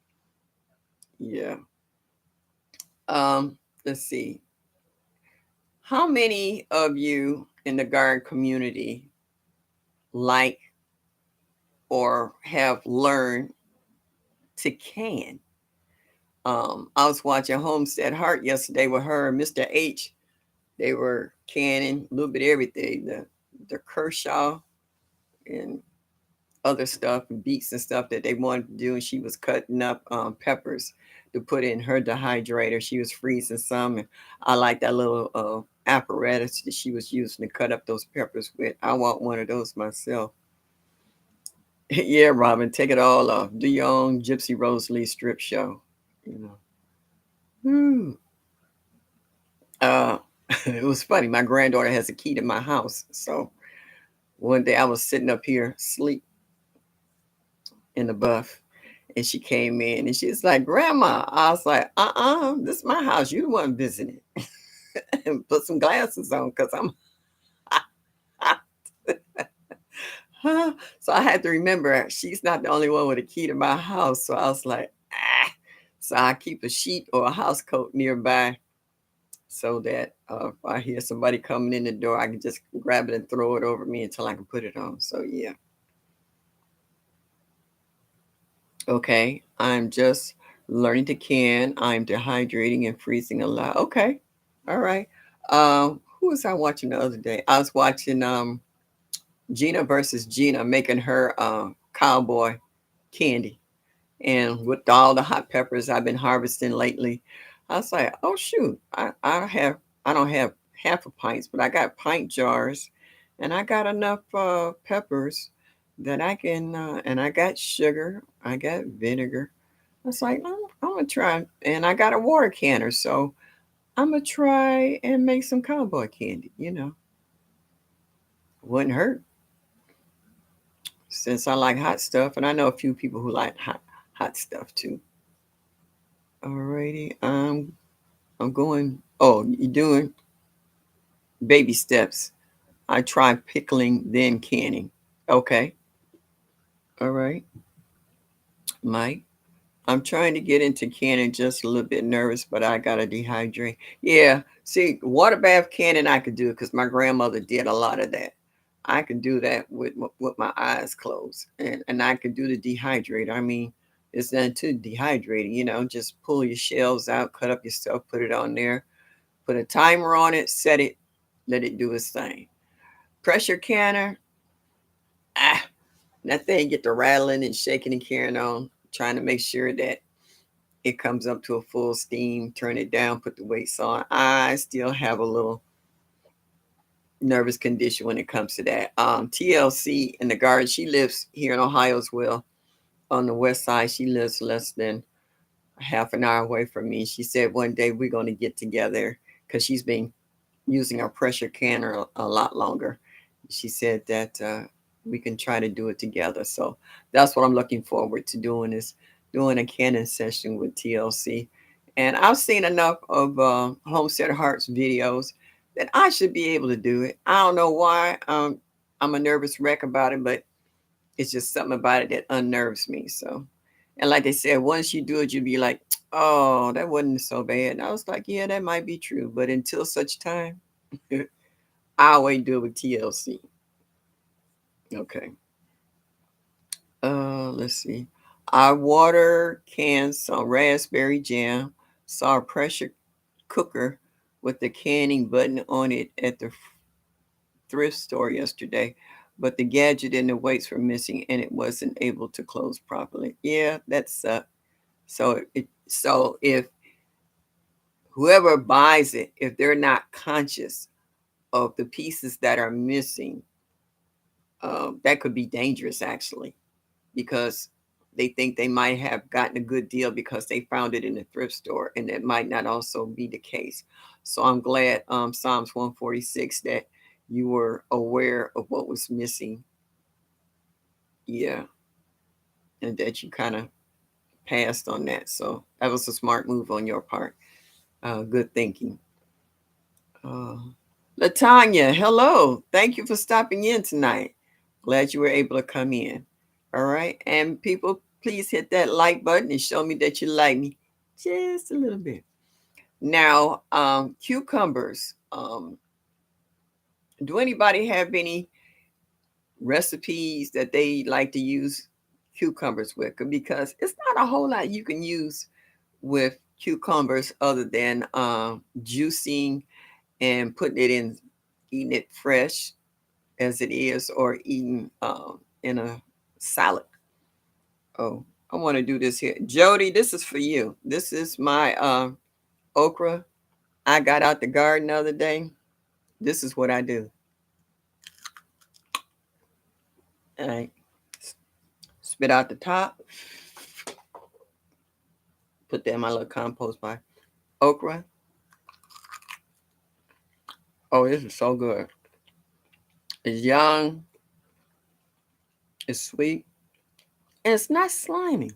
Yeah. Um, let's see. How many of you in the garden community like or have learned to can? I was watching Homestead Heart yesterday with her and Mr. H. They were canning a little bit of everything. The Kershaw and other stuff, beets and stuff that they wanted to do, and she was cutting up peppers to put in her dehydrator. She was freezing some, and I like that little apparatus that she was using to cut up those peppers with. I want one of those myself. Yeah, Robin, take it all off. Do your own Gypsy Rose Lee strip show. You know. Whew. Uh, it was funny. My granddaughter has a key to my house, so one day I was sitting up here asleep in the buff, and she came in and she was like, "Grandma," I was like, this is my house. You the one visiting." And put some glasses on because I'm hot. So I had to remember she's not the only one with a key to my house. So I was like, ah. So I keep a sheet or a house coat nearby so that if I hear somebody coming in the door, I can just grab it and throw it over me until I can put it on. So yeah. Okay. I'm just learning to can. I'm dehydrating and freezing a lot. Okay. All right. Who was I watching the other day? I was watching Gina versus Gina making her cowboy candy. And with all the hot peppers I've been harvesting lately, I was like, oh shoot, I don't have half a pints, but I got pint jars and I got enough peppers that I can and I got sugar, I got vinegar. I was like, I'm gonna try, and I got a water canner, so I'm gonna try and make some cowboy candy. Wouldn't hurt since I like hot stuff, and I know a few people who like hot stuff too. Alrighty, I'm going. Oh, you're doing baby steps. I try pickling, then canning. Okay, all right, Mike. I'm trying to get into canning, just a little bit nervous, but I gotta dehydrate. Yeah, see, water bath canning I could do because my grandmother did a lot of that. I can do that with my eyes closed, and I can do the dehydrator. I mean, it's nothing to dehydrating. Just pull your shells out, cut up your stuff, put it on there, put a timer on it, set it, let it do its thing. Pressure canner, ah, that thing get to rattling and shaking and carrying on, trying to make sure that it comes up to a full steam, turn it down, put the weights on. I still have a little nervous condition when it comes to that. TLC in the garden, she lives here in Ohio as well. On the west side, she lives less than half an hour away from me. She said one day we're going to get together because she's been using our pressure canner a lot longer. She said that we can try to do it together. So that's what I'm looking forward to doing, is doing a cannon session with TLC. And I've seen enough of Homestead Hearts videos that I should be able to do it. I don't know why. I'm a nervous wreck about it, but it's just something about it that unnerves me. So, and like they said, once you do it, you'll be like, oh, that wasn't so bad. And I was like, yeah, that might be true. But until such time, I always do it with TLC. Okay. Let's see. I water canned some raspberry jam. Saw a pressure cooker with the canning button on it at the thrift store yesterday, but the gadget and the weights were missing, and it wasn't able to close properly. Yeah, that's so if whoever buys it, if they're not conscious of the pieces that are missing, that could be dangerous actually, because they think they might have gotten a good deal because they found it in the thrift store, and it might not also be the case. So I'm glad Psalms 146 that you were aware of what was missing. Yeah, and that you kind of passed on that. So that was a smart move on your part. Good thinking. Uh, Latanya, hello. Thank you for stopping in tonight. Glad you were able to come in. All right. And people, please hit that like button and show me that you like me just a little bit. Now, cucumbers. Do anybody have any recipes that they like to use cucumbers with? Because it's not a whole lot you can use with cucumbers other than juicing and putting it in, eating it fresh as it is, or eating in a salad. Oh, I want to do this here. Jody, this is for you. This is my okra I got out the garden the other day. This is what I do. I spit out the top, put that in my little compost pile. Okra. Oh, this is so good. It's young, it's sweet, and it's not slimy.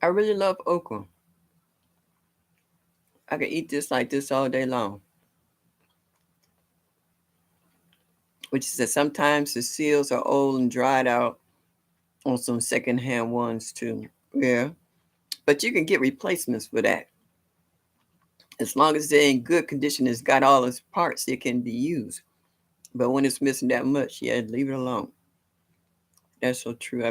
I really love okra. I could eat this like this all day long. Which is that sometimes the seals are old and dried out on some secondhand ones too. Yeah. But you can get replacements for that. As long as they're in good condition, it's got all its parts, it can be used. But when it's missing that much, yeah, leave it alone. That's so true. I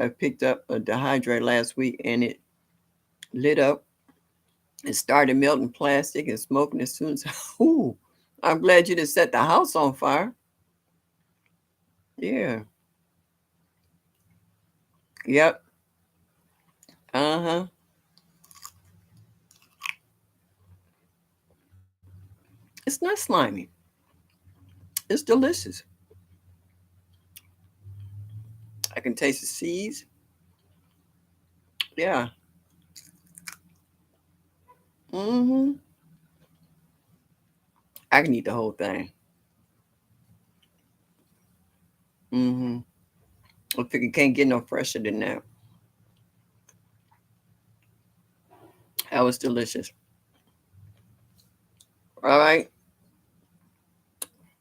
picked up a dehydrate last week, and it lit up and started melting plastic and smoking as soon as ooh. I'm glad you didn't set the house on fire. Yeah. Yep. Uh-huh. It's not slimy. It's delicious. I can taste the seeds. Yeah. Mm-hmm. I can eat the whole thing. Mm-hmm. I figure can't get no fresher than that. That was delicious. All right.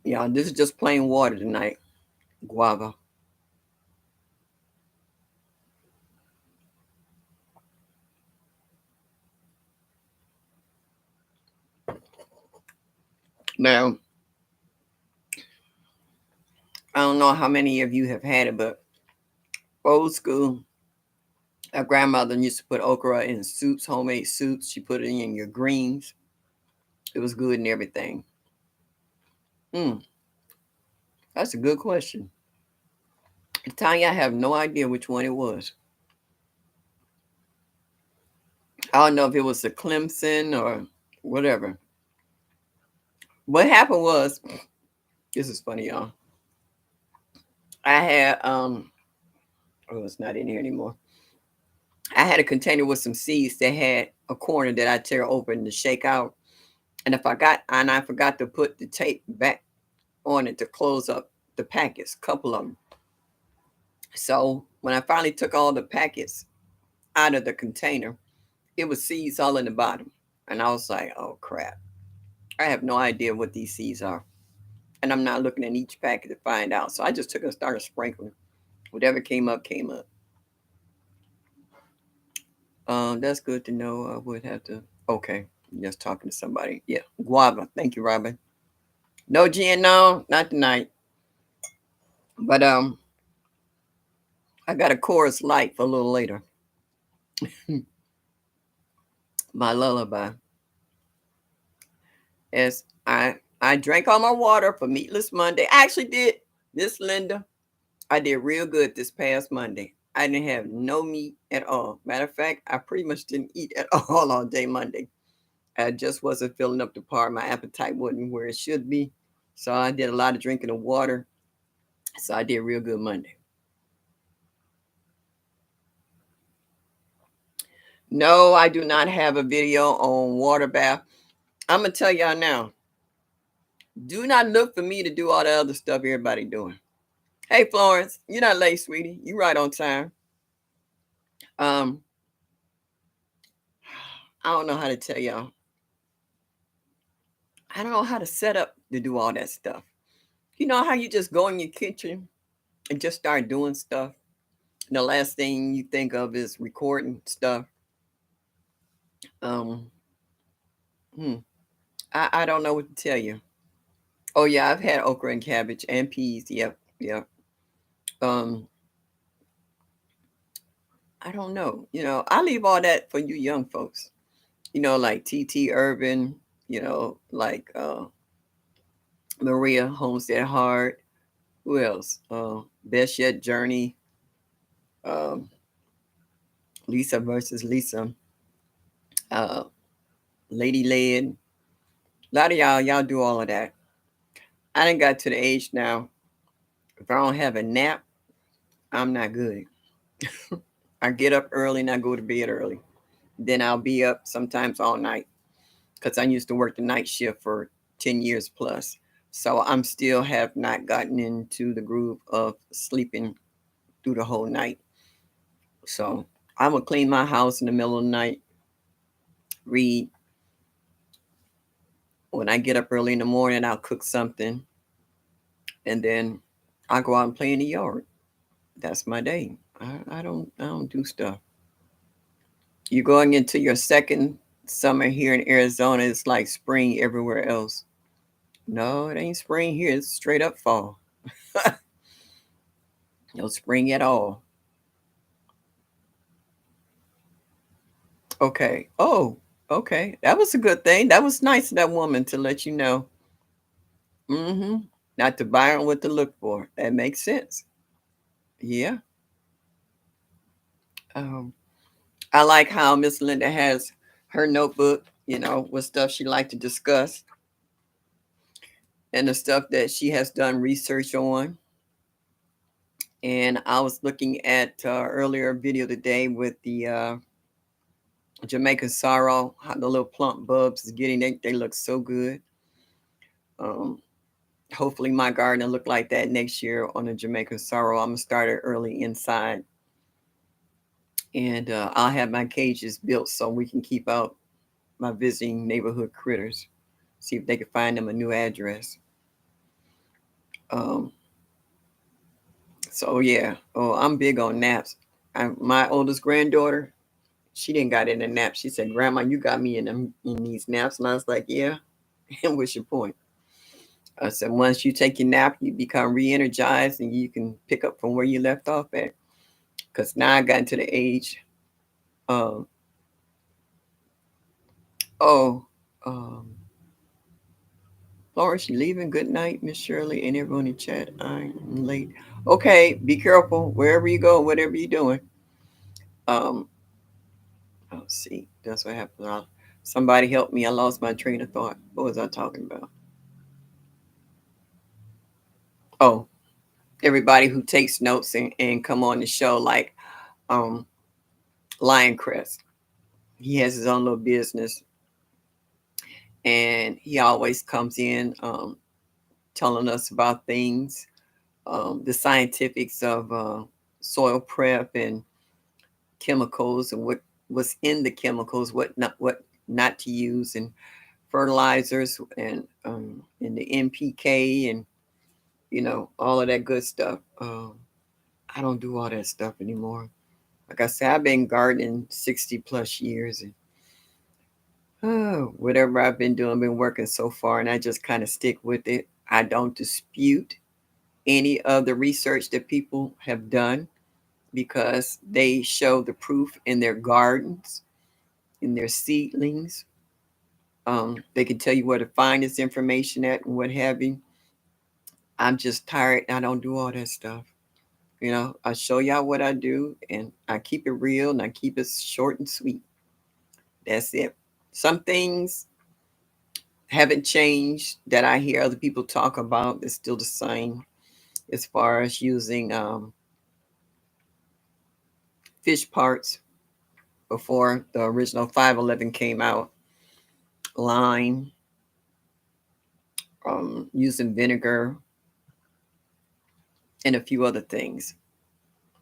Yeah, this is just plain water tonight. Guava. Now, I don't know how many of you have had it, but old school, our grandmother used to put okra in soups, homemade soups. She put it in your greens. It was good and everything. Mm, that's a good question. Tanya, I have no idea which one it was. I don't know if it was the Clemson or whatever. What happened was, this is funny, y'all. I had oh, it's not in here anymore. I had a container with some seeds that had a corner that I tear open to shake out. And I forgot to put the tape back on it to close up the packets, couple of them. So when I finally took all the packets out of the container, it was seeds all in the bottom. And I was like, oh crap. I have no idea what these seeds are. And I'm not looking at each packet to find out. So I just took and started sprinkling. Whatever came up, came up. That's good to know. I would have to. Okay, just talking to somebody. Yeah, guava. Thank you, Robin. No gin, no, not tonight. But I got a chorus light for a little later. My lullaby. As I drank all my water for Meatless Monday. I actually did, Miss Linda. I did real good this past Monday. I didn't have no meat at all. Matter of fact, I pretty much didn't eat at all day Monday. I just wasn't filling up the part. My appetite wasn't where it should be. So I did a lot of drinking of water. So I did real good Monday. No, I do not have a video on water bath. I'm gonna tell y'all now. Do not look for me to do all the other stuff everybody doing. Hey Florence, you're not late, sweetie. You right on time. Um, I don't know how to tell y'all. I don't know how to set up to do all that stuff. You know how you just go in your kitchen and just start doing stuff? And the last thing you think of is recording stuff. Um, hmm, I don't know what to tell you. Oh yeah, I've had okra and cabbage and peas. Yep, yep. Um, I don't know. I leave all that for you young folks. Like TT Urban. Like Maria Homestead Hart. Who else? Best Yet Journey. Um, Lisa versus Lisa. Uh, Lady Led. A lot of y'all do all of that. I done got to the age now. If I don't have a nap, I'm not good. I get up early and I go to bed early. Then I'll be up sometimes all night because I used to work the night shift for 10 years plus. So I'm still have not gotten into the groove of sleeping through the whole night. So I will clean my house in the middle of the night, read. When I get up early in the morning, I'll cook something, and then I'll go out and play in the yard. That's my day. I don't do stuff. You're going into your second summer here in Arizona. It's like spring everywhere else. No, it ain't spring here. It's straight up fall. No spring at all. Okay. Oh, okay. That was a good thing. That was nice of that woman to let you know. Mm-hmm. Not to buy on what to look for. That makes sense. Yeah. Um, I like how Miss Linda has her notebook, with stuff she like to discuss and the stuff that she has done research on. And I was looking at earlier video today with the Jamaican sorrel, how the little plump bulbs is getting. They look so good. Um, Hopefully my garden will look like that next year on the Jamaican sorrel. I'm gonna start it early inside, and I'll have my cages built so we can keep out my visiting neighborhood critters. See if they can find them a new address. Um, so yeah. Oh, I'm big on naps. My oldest granddaughter, she didn't got in a nap. She said, "Grandma, you got me in these naps," and I was like, "Yeah." And what's your point? I said, "Once you take your nap, you become re-energized, and you can pick up from where you left off at." Because now I got into the age. Um, oh, um, Florence, you leaving? Good night, Miss Shirley, and everyone in chat. I'm late. Okay, be careful wherever you go, whatever you're doing. Um, let's see. That's what happened. Somebody help me. I lost my train of thought. What was I talking about? Oh, everybody who takes notes and come on the show, like um Lioncrest. He has his own little business, and he always comes in telling us about things, the scientifics of soil prep and chemicals, and what's in the chemicals, what not to use, and fertilizers, and the NPK, and all of that good stuff. I don't do all that stuff anymore. Like I said, I've been gardening 60 plus years, and whatever I've been doing, been working so far, and I just kind of stick with it. I don't dispute any of the research that people have done because they show the proof in their gardens, in their seedlings. They can tell you where to find this information at and what have you. I'm just tired. I don't do all that stuff. I show y'all what I do, and I keep it real, and I keep it short and sweet. That's it. Some things haven't changed that I hear other people talk about. It's still the same as far as using fish parts before the original 511 came out, lime, using vinegar, and a few other things.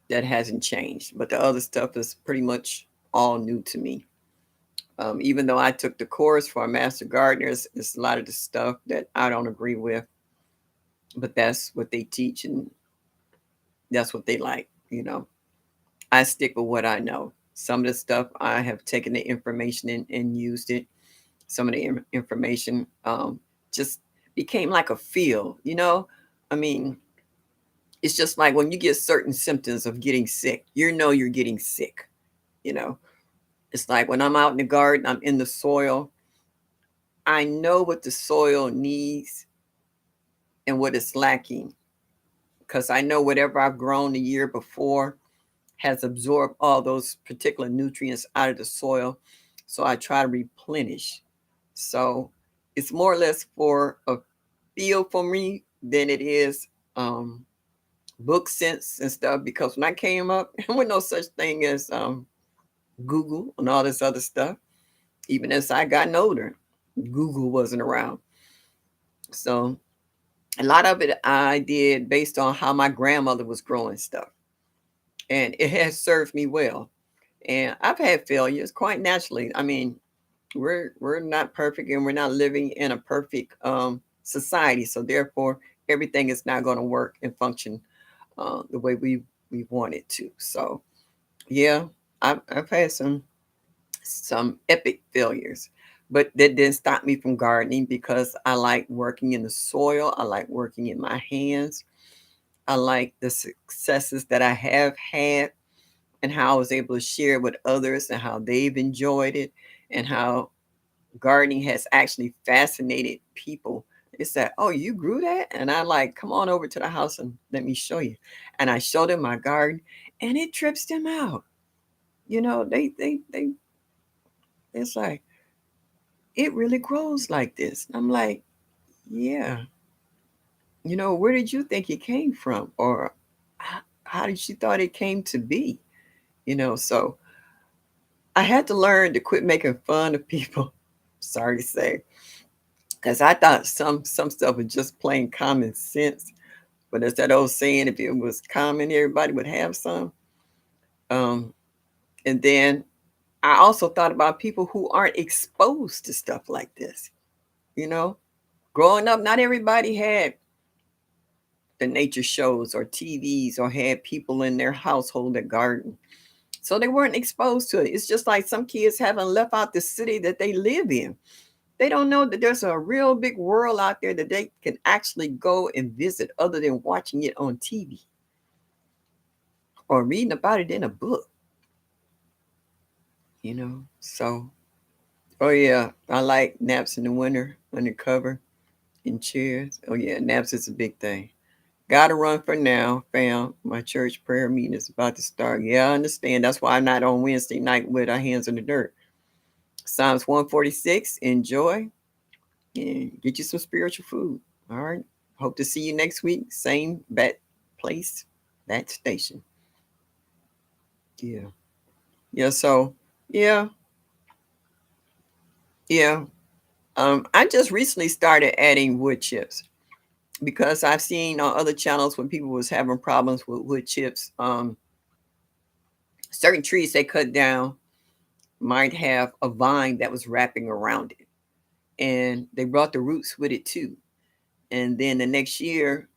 That hasn't changed, but the other stuff is pretty much all new to me. Even though I took the course for a master gardener, it's a lot of the stuff that I don't agree with, but that's what they teach, and that's what they like. I stick with what I know. Some of the stuff I have taken the information and used it. Some of the information just became like a feel. I mean, it's just like when you get certain symptoms of getting sick, you're getting sick. You know, it's like when I'm out in the garden, I'm in the soil. I know what the soil needs and what it's lacking because I know whatever I've grown the year before has absorbed all those particular nutrients out of the soil. So I try to replenish. So it's more or less for a feel for me than it is book sense and stuff. Because when I came up, there was no such thing as Google and all this other stuff. Even as I gotten older, Google wasn't around. So a lot of it I did based on how my grandmother was growing stuff. And it has served me well. And I've had failures quite naturally. I mean, we're not perfect, and we're not living in a perfect society. So therefore, everything is not going to work and function the way we want it to. So yeah, I've had some epic failures, but that didn't stop me from gardening because I like working in the soil. I like working in my hands. I like the successes that I have had and how I was able to share with others and how they've enjoyed it and how gardening has actually fascinated people. It's that, oh, you grew that? And I like, come on over to the house and let me show you. And I showed them my garden and it trips them out. They it's like, it really grows like this. I'm like, yeah. Where did you think it came from? Or how did you thought it came to be? So I had to learn to quit making fun of people. Sorry to say, because I thought some stuff was just plain common sense. But as that old saying, if it was common, everybody would have some. Um, and then I also thought about people who aren't exposed to stuff like this. You know, Growing up, not everybody had the nature shows or TVs or had people in their household that garden. So they weren't exposed to it. It's just like some kids haven't left out the city that they live in. They don't know that there's a real big world out there that they can actually go and visit other than watching it on TV or reading about it in a book. So, oh yeah, I like naps in the winter under cover in chairs. Oh yeah, naps is a big thing. Gotta run for now, fam. My church prayer meeting is about to start. Yeah, I understand. That's why I'm not on Wednesday night with our hands in the dirt. Psalms 146, enjoy and get you some spiritual food. All right. Hope to see you next week. Same bat place, that station. Yeah. Yeah. So, yeah. Yeah. I just recently started adding wood chips because I've seen on other channels when people was having problems with wood chips. Certain trees they cut down might have a vine that was wrapping around it, and they brought the roots with it too. And then the next year,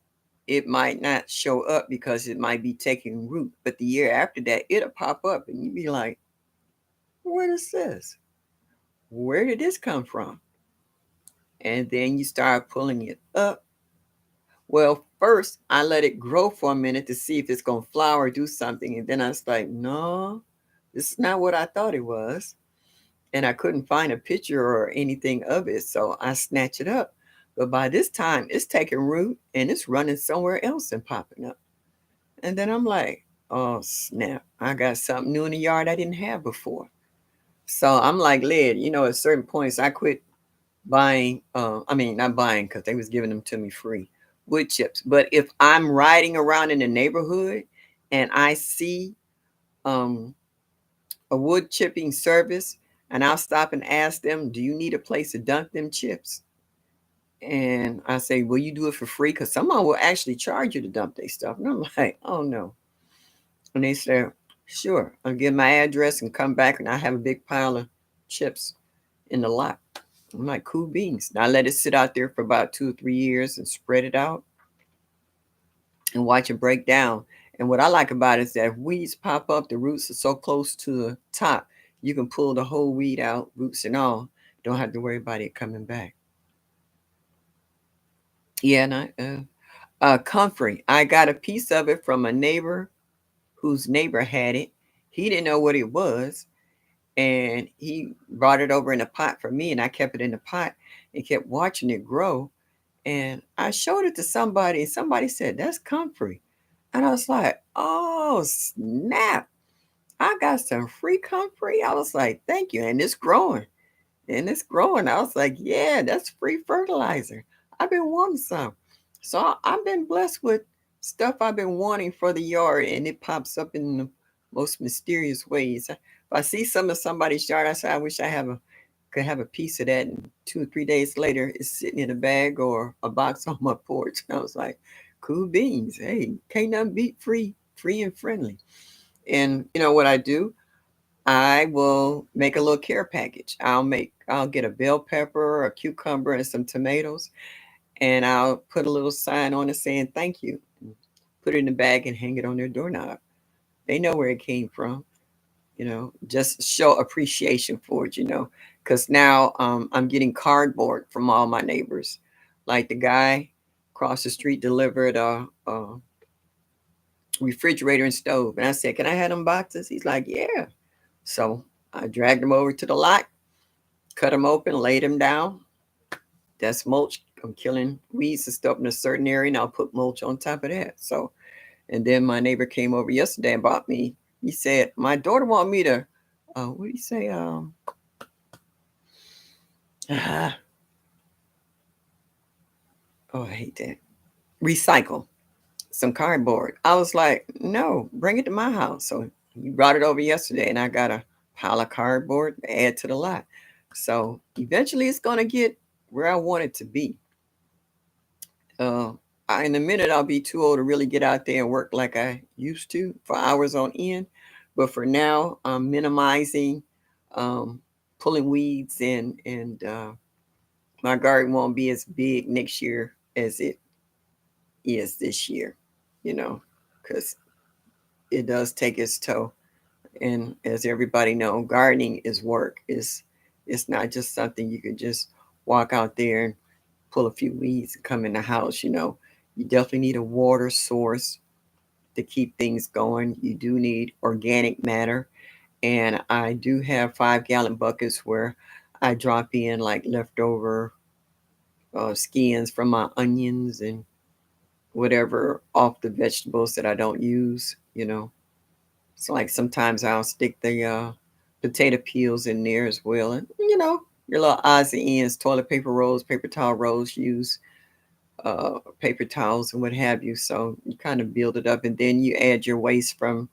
it might not show up because it might be taking root. But the year after that, it'll pop up, and you'd be like, "What is this? Where did this come from?" And then you start pulling it up. Well, first I let it grow for a minute to see if it's gonna flower or do something, and then I was like, "No, this is not what I thought it was." And I couldn't find a picture or anything of it, so I snatched it up. But by this time, it's taking root and it's running somewhere else and popping up. And then I'm like, "Oh snap! I got something new in the yard I didn't have before." So I'm like, "Lid, at certain points I quit buying. I mean, not buying because they was giving them to me free wood chips. But if I'm riding around in the neighborhood and I see um a wood chipping service, and I'll stop and ask them, "Do you need a place to dunk them chips?" And I say, "Will you do it for free? Because someone will actually charge you to dump their stuff." And I'm like, "Oh no." And they say, "Sure, I'll give my address and come back, and I have a big pile of chips in the lot." I'm like, "Cool beans." And I let it sit out there for about 2 or 3 years and spread it out and watch it break down. And what I like about it is that if weeds pop up, the roots are so close to the top, you can pull the whole weed out, roots and all. Don't have to worry about it coming back. Yeah, and comfrey. I got a piece of it from a neighbor whose neighbor had it. He didn't know what it was, and he brought it over in a pot for me, and I kept it in the pot and kept watching it grow. And I showed it to somebody, and somebody said, "That's comfrey." And I was like, "Oh, snap. I got some free comfrey." I was like, "Thank you." And it's growing. And it's growing. I was like, "Yeah, that's free fertilizer. I've been wanting some." So I've been blessed with stuff I've been wanting for the yard, and it pops up in the most mysterious ways. If I see some of somebody's yard, I say, "I wish I could have a piece of that." And 2 or 3 days later, it's sitting in a bag or a box on my porch. I was like, "Cool beans. Hey, can't nothing beat free and friendly." And you know what I do? I will make a little care package. I'll get a bell pepper, a cucumber, and some tomatoes, and I'll put a little sign on it saying "thank you." Put it in the bag and hang it on their doorknob. They know where it came from. Just show appreciation for it. Because now I'm getting cardboard from all my neighbors. Like the guy across the street delivered a refrigerator and stove, and I said, "Can I have them boxes?" He's like, "Yeah." So I dragged them over to the lot, cut them open, laid them down. That's mulch. I'm killing weeds and stuff in a certain area, and I'll put mulch on top of that. So, and then my neighbor came over yesterday and bought me. He said, "My daughter want me to, what do you say? Ah, oh, I hate that. Recycle some cardboard." I was like, "No, bring it to my house." So he brought it over yesterday, and I got a pile of cardboard to add to the lot. So eventually, it's gonna get where I want it to be. Uh, in a minute, I'll be too old to really get out there and work like I used to for hours on end. But for now, I'm minimizing, um, pulling weeds, and my garden won't be as big next year as it is this year. You know, because it does take its toll. And as everybody know, gardening is work. It's not just something you can just walk out there and pull a few weeds and come in the house. You definitely need a water source to keep things going. You do need organic matter. And I do have 5-gallon buckets where I drop in like leftover skins from my onions and whatever off the vegetables that I don't use. So like sometimes I'll stick the potato peels in there as well. And your little odds and ends, toilet paper rolls, paper towel rolls, use paper towels and what have you. So you kind of build it up, and then you add your waste from.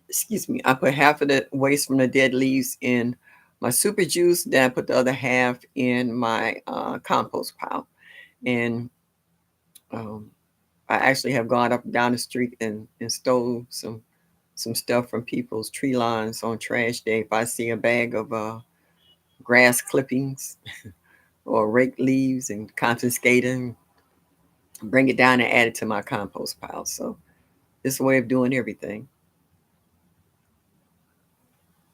Excuse me. I put half of the waste from the dead leaves in my super juice. Then I put the other half in my compost pile, and um, I actually have gone up and down the street and stole some stuff from people's tree lines on trash day. If I see a bag of grass clippings or rake leaves and confiscate them, bring it down and add it to my compost pile. So it's a way of doing everything.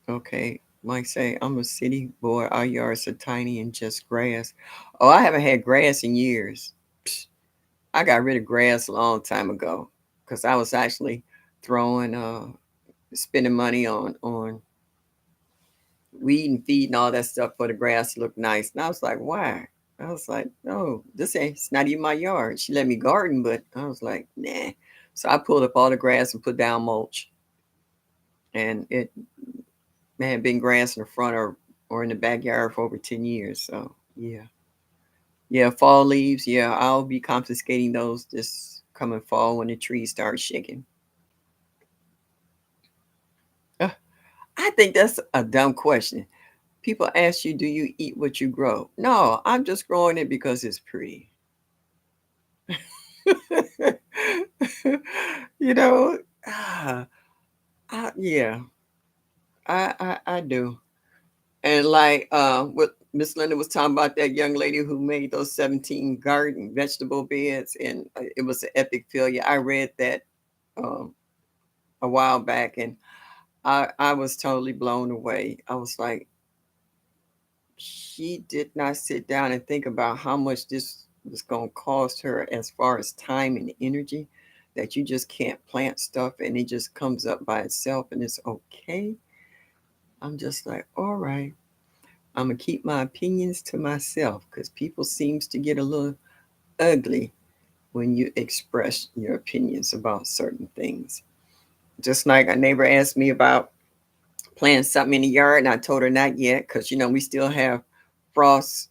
Okay. Mike say, I'm a city boy. Our yards are tiny and just grass. Oh, I haven't had grass in years. Psh, I got rid of grass a long time ago because I was actually throwing spending money on weed and feed and all that stuff for the grass to look nice. And I was like, why? I was like, no, this ain't, it's not even my yard. She let me garden, but I was like, nah. So I pulled up all the grass and put down mulch. And it had been grass in the front or in the backyard for over 10 years. So, yeah. Yeah, fall leaves. Yeah, I'll be confiscating those this coming fall when the trees start shaking. Uh, I think that's a dumb question. People ask you, do you eat what you grow? No, I'm just growing it because it's pretty. you know, ah, yeah, I do. And like what Miss Linda was talking about, that young lady who made those 17 garden vegetable beds, and it was an epic failure. I read that um, a while back, and I was totally blown away. I was like, she did not sit down and think about how much this was going to cost her as far as time and energy, that you just can't plant stuff and it just comes up by itself and it's okay. I'm just like, all right, I'm gonna keep my opinions to myself because people seems to get a little ugly when you express your opinions about certain things. Just like a neighbor asked me about planting something in the yard, and I told her not yet because we still have frost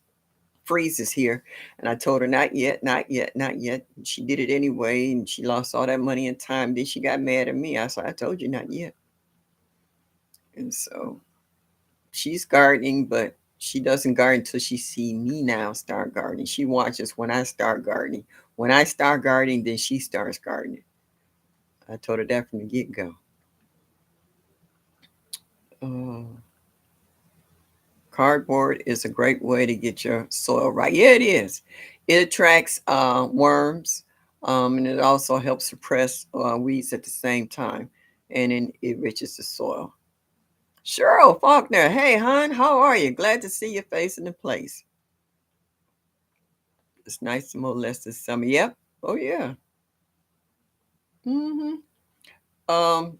freezes here. And I told her not yet, not yet, not yet. She did it anyway, and she lost all that money and time. Then she got mad at me. I said, I told you not yet. And so she's gardening, but she doesn't garden until she see me now start gardening. She watches when I start gardening. When I start gardening, then she starts gardening. I told her that from the get go. Uh, Cardboard is a great way to get your soil right. Yeah, it is. It attracts worms, and it also helps suppress weeds at the same time, and then it enriches the soil. Cheryl Faulkner, hey, hon, how are you? Glad to see your face in the place. It's nice to molest this summer. Yep. Oh yeah. hmm Um,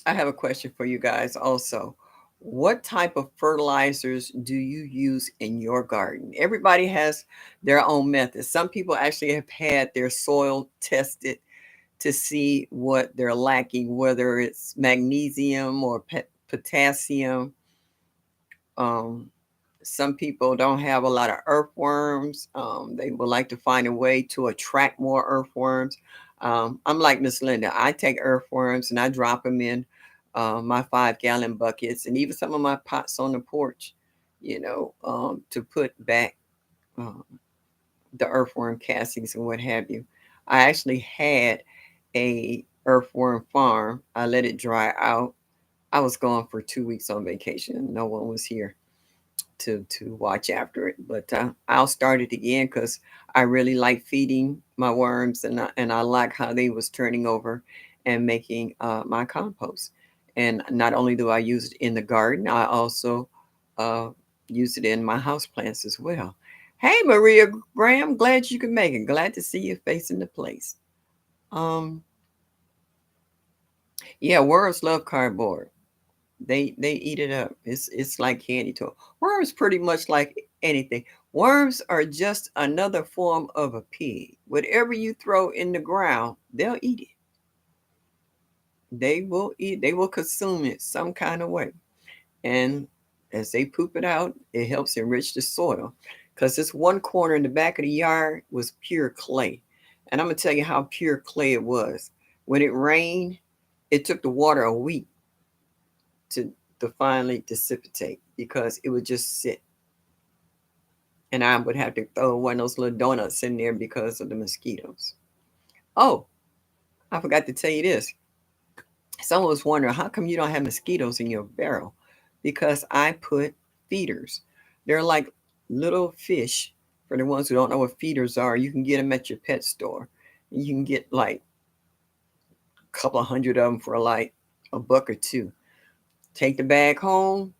I have a question for you guys also. What type of fertilizers do you use in your garden? Everybody has their own methods. Some people actually have had their soil tested to see what they're lacking, whether it's magnesium or potassium. Um, some people don't have a lot of earthworms. They would like to find a way to attract more earthworms. I'm like Miss Linda. I take earthworms and I drop them in my 5-gallon buckets and even some of my pots on the porch, to put back um, the earthworm castings and what have you. I actually had a earthworm farm. I let it dry out. I was gone for 2 weeks on vacation. No one was here to watch after it. But I'll start it again because I really like feeding my worms, and I like how they was turning over and making my compost. And not only do I use it in the garden, I also uh, use it in my house plants as well. Hey, Maria Graham, glad you could make it. Glad to see you facing the place. Um, yeah, worms love cardboard. They eat it up. It's like candy to 'em. Worms pretty much like anything. Worms are just another form of a pig. Whatever you throw in the ground, they'll eat it. They will eat. They will consume it some kind of way. And as they poop it out, it helps enrich the soil. because this one corner in the back of the yard was pure clay. And I'm going to tell you how pure clay it was. When it rained, it took the water a week to, to finally dissipate because it would just sit. And I would have to throw one of those little donuts in there because of the mosquitoes. Oh, I forgot to tell you this. Someone was wondering, how come you don't have mosquitoes in your barrel? Because I put feeders. They're like little fish. For the ones who don't know what feeders are, you can get them at your pet store. You can get like a couple of hundred of them for like a buck or two. Take the bag home,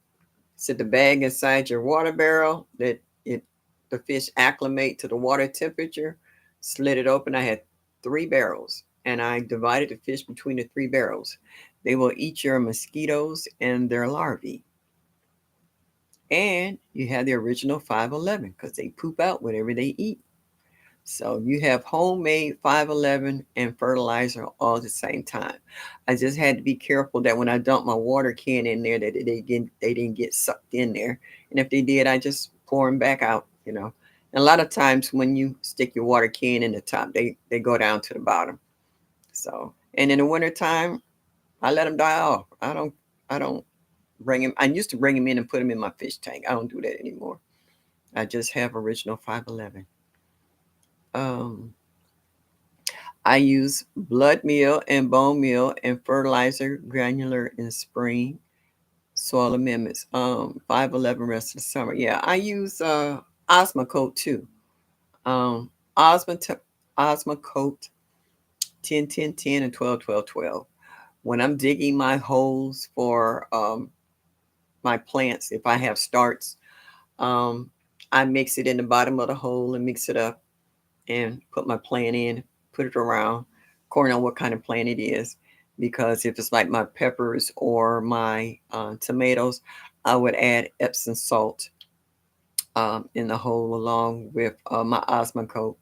set the bag inside your water barrel that it the fish acclimate to the water temperature. Slit it open. I had 3 barrels, and I divided the fish between the 3 barrels. They will eat your mosquitoes and their larvae. And you have the original 511 because they poop out whatever they eat. So you have homemade 511 and fertilizer all at the same time. I just had to be careful that when I dump my water can in there, that they didn't get sucked in there. And if they did, I just pour them back out. And a lot of times when you stick your water can in the top, they go down to the bottom. So, and in the wintertime, I let them die off. I don't bring them. I used to bring them in and put them in my fish tank. I don't do that anymore. I just have original 511. Um, I use blood meal and bone meal and fertilizer granular in spring. Soil amendments. 511 rest of the summer. Yeah, I use Osmocote too. Um, Osmo Osmocote 10 10 10 and 12 12 12. When I'm digging my holes for my plants, if I have starts, um, I mix it in the bottom of the hole and mix it up and put my plant in, put it around, according on what kind of plant it is. Because if it's like my peppers or my tomatoes, I would add Epsom salt in the hole along with my Osmocote.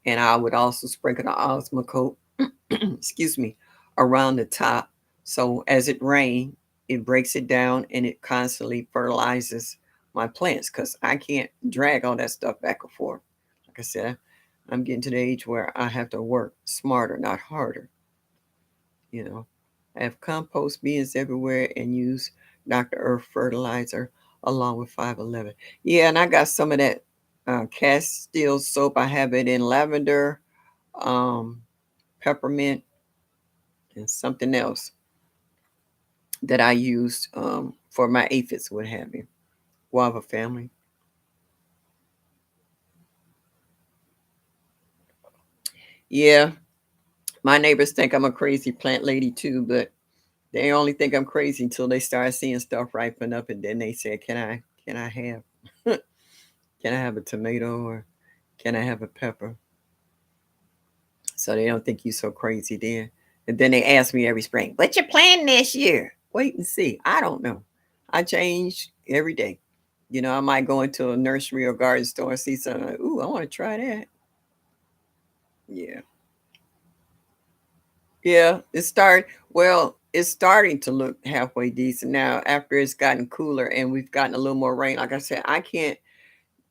And I would also sprinkle the Osmocote, excuse me, around the top. So as it rains, it breaks it down and it constantly fertilizes my plants because I can't drag all that stuff back and forth. Like I said, I'm getting to the age where I have to work smarter, not harder. You know, I have compost bins everywhere and use Dr. Earth fertilizer along with 511. Yeah, and I got some of that Castile soap. I have it in lavender, um, peppermint, and something else that I used for my aphids, what have you. Guava family. Yeah, my neighbors think I'm a crazy plant lady too, but they only think I'm crazy until they start seeing stuff ripen up, and then they say, can I have, can I have a tomato or can I have a pepper?" So they don't think you so crazy then. And then they ask me every spring, "What you planting this year?" Wait and see. I don't know. I change every day. I might go into a nursery or garden store and see something like, "Ooh, I want to try that." Yeah. Yeah, it's starting to look halfway decent now after it's gotten cooler and we've gotten a little more rain. Like I said, I can't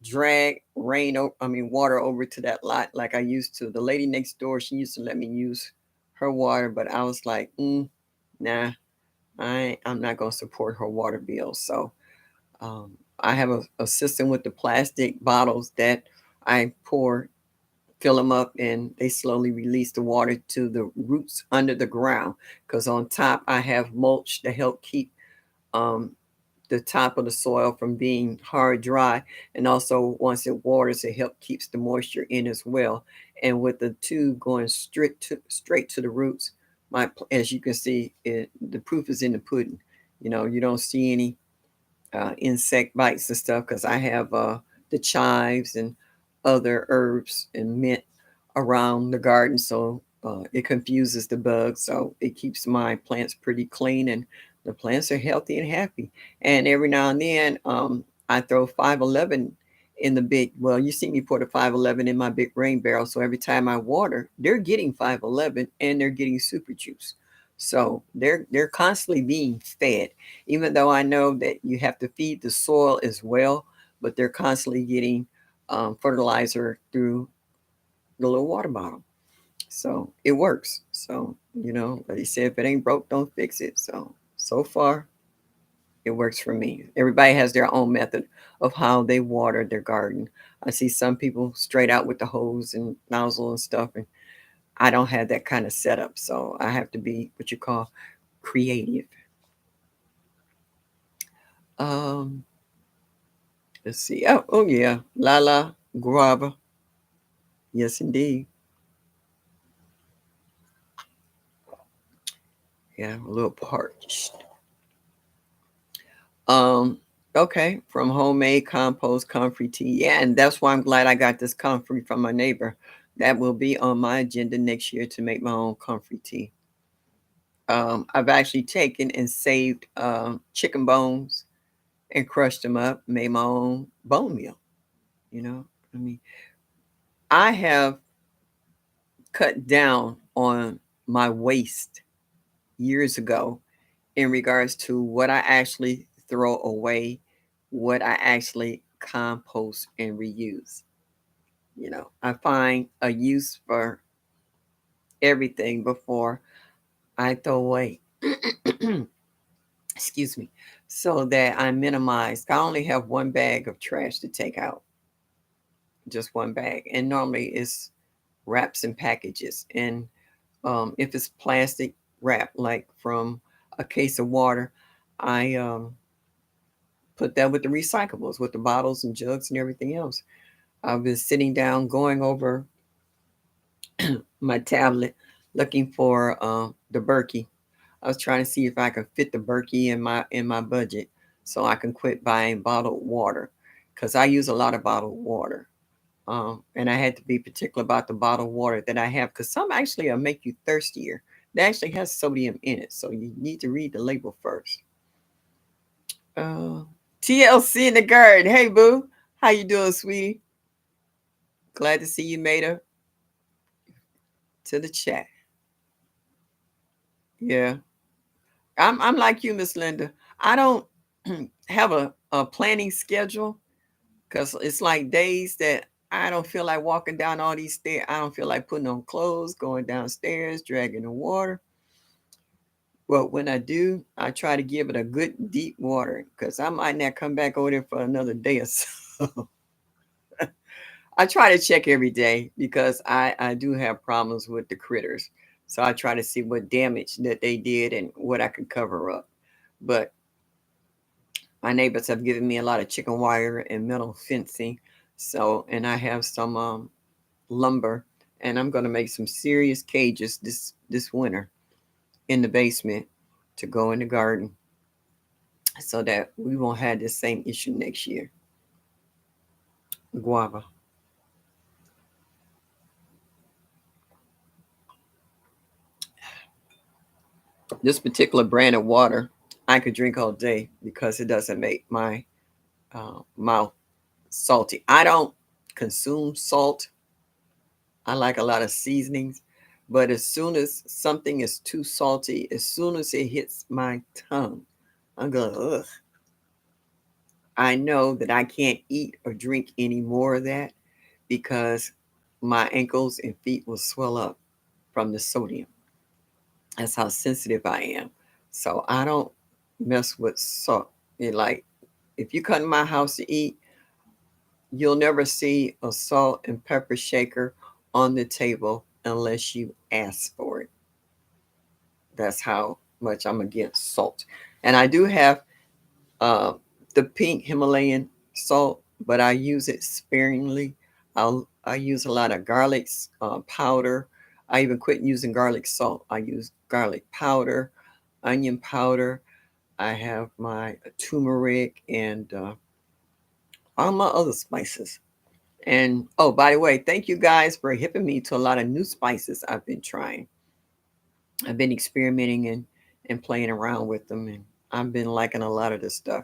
drag water over to that lot like I used to. The lady next door, she used to let me use her water, but I was like, nah, I'm not gonna support her water bill. So um, I have a system with the plastic bottles that I fill them up, and they slowly release the water to the roots under the ground. Because on top, I have mulch to help keep um, the top of the soil from being hard dry, and also once it waters, it help keeps the moisture in as well. And with the tube going straight to the roots, as you can see, the proof is in the pudding. You don't see any insect bites and stuff because I have the chives and other herbs and mint around the garden, so it confuses the bugs. So it keeps my plants pretty clean, and the plants are healthy and happy. And every now and then, I throw 511 in the big. Well, you see me put a 511 in my big rain barrel, so every time I water, they're getting 511 and they're getting super juice. So they're constantly being fed, even though I know that you have to feed the soil as well, but they're constantly getting fertilizer through the little water bottle. So it works. So, but he said if it ain't broke, don't fix it. So far, it works for me. Everybody has their own method of how they water their garden. I see some people straight out with the hose and nozzle and stuff, and I don't have that kind of setup. So I have to be what you call creative. Um, let's see. Oh yeah, Lala Guava. Yes, indeed. Yeah, a little parched. Um, okay, from homemade compost comfrey tea. Yeah, and that's why I'm glad I got this comfrey from my neighbor. That will be on my agenda next year to make my own comfrey tea. I've actually taken and saved chicken bones and crushed them up, made my own bone meal. You know, I mean, I have cut down on my waste years ago in regards to what I actually throw away, what I actually compost and reuse. I find a use for everything before I throw away. Excuse me. So that I minimize. I only have one bag of trash to take out, just one bag. And normally it's wraps and packages. And if it's plastic wrap, like from a case of water, I put that with the recyclables, with the bottles and jugs and everything else. I've been sitting down going over my tablet looking for the Berkey. I was trying to see if I could fit the Berkey in my budget so I can quit buying bottled water because I use a lot of bottled water. And I had to be particular about the bottled water that I have because some actually will make you thirstier. They actually has sodium in it, so you need to read the label first. Uh, TLC in the garden. Hey, boo. How you doing, sweetie? Glad to see you made it to the chat. Yeah. I'm like you, Miss Linda. I don't have a planning schedule because it's like days that I don't feel like walking down all these stairs. I don't feel like putting on clothes, going downstairs, dragging the water. But when I do, I try to give it a good deep water because I might not come back over there for another day or so. I try to check every day because I do have problems with the critters. So I try to see what damage that they did and what I could cover up. But my neighbors have given me a lot of chicken wire and metal fencing. So, and I have some lumber, and I'm going to make some serious cages this winter in the basement to go in the garden so that we won't have the same issue next year. Guava. This particular brand of water I could drink all day because it doesn't make my mouth salty. I don't consume salt. I like a lot of seasonings, but as soon as something is too salty, as soon as it hits my tongue, I'm going, ugh. I know that I can't eat or drink any more of that because my ankles and feet will swell up from the sodium. That's how sensitive I am. So I don't mess with salt. Like if you come to my house to eat, you'll never see a salt and pepper shaker on the table unless you ask for it. That's how much I'm against salt. And I do have uh, the pink Himalayan salt, but I use it sparingly. I use a lot of garlic powder. I even quit using garlic salt. I use garlic powder, onion powder. I have my turmeric and all my other spices. And oh, by the way, thank you guys for hipping me to a lot of new spices I've been trying. I've been experimenting and playing around with them, and I've been liking a lot of this stuff.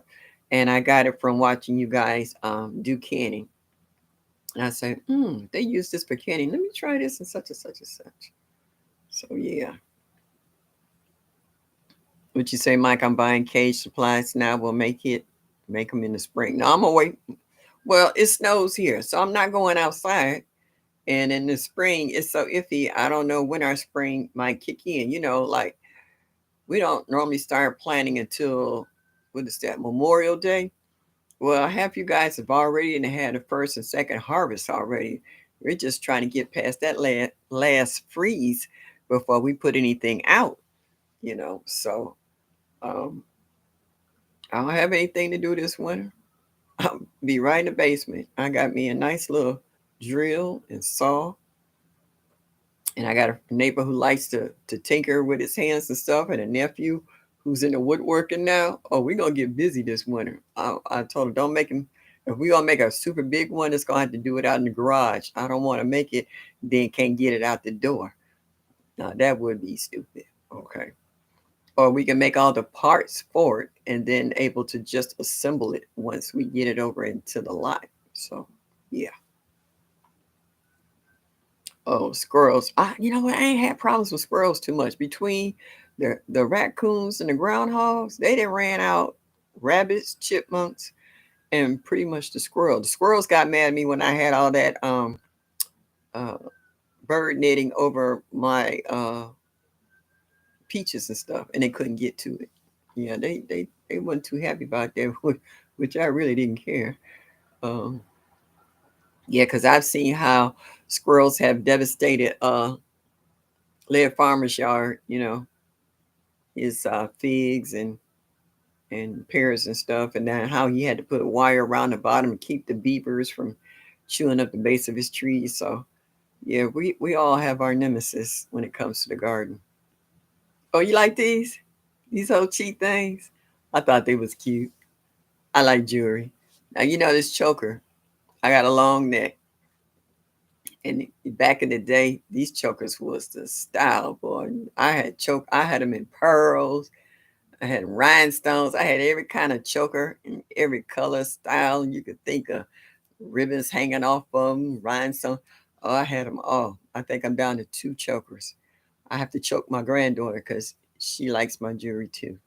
And I got it from watching you guys do canning. And I said, they use this for canning. Let me try this and such and such and such. So yeah. What you say, Mike? I'm buying cage supplies now. We'll make them in the spring. No, I'm gonna Well, it snows here, so I'm not going outside. And in the spring, it's so iffy. I don't know when our spring might kick in. Like we don't normally start planting until what is that, Memorial Day? Well, half you guys have already and had the first and second harvest already. We're just trying to get past that last freeze before we put anything out. So um, I don't have anything to do this winter. I'll be right in the basement. I got me a nice little drill and saw, and I got a neighbor who likes to tinker with his hands and stuff, and a nephew who's into woodworking now. Oh, we're gonna get busy this winter. I told him don't make him. If we gonna make a super big one, it's gonna have to do it out in the garage. I don't want to make it, then can't get it out the door. Now that would be stupid. Okay. Or we can make all the parts for it and then able to just assemble it once we get it over into the lot. So yeah. Oh, squirrels. You know what? I ain't had problems with squirrels too much. Between the raccoons and the groundhogs, they done ran out rabbits, chipmunks, and pretty much the squirrel. The squirrels got mad at me when I had all that uh bird netting over my peaches and stuff, and they couldn't get to it. Yeah, they wasn't too happy about that, which I really didn't care. Um, yeah, because I've seen how squirrels have devastated Lead Farmer's yard. His figs and pears and stuff, and then how he had to put a wire around the bottom to keep the beavers from chewing up the base of his trees. So yeah, we all have our nemesis when it comes to the garden. Oh, you like these? These old cheap things? I thought they was cute. I like jewelry. Now this choker. I got a long neck, and back in the day, these chokers was the style, boy. I had them in pearls. I had rhinestones. I had every kind of choker in every color, style you could think of. Ribbons hanging off of them, rhinestones. Oh, I had them all. I think I'm down to two chokers. I have to choke my granddaughter because she likes my jewelry too.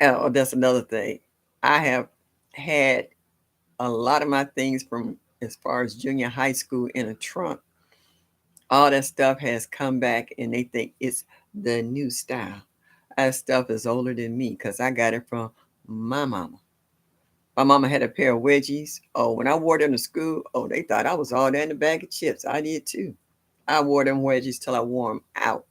Oh, that's another thing. I have had a lot of my things from as far as junior high school in a trunk. All that stuff has come back and they think it's the new style. That stuff is older than me because I got it from my mama. My mama had a pair of wedgies. Oh, when I wore them to school, oh, they thought I was all that in a bag of chips. I did too. I wore them wedgies till I wore them out.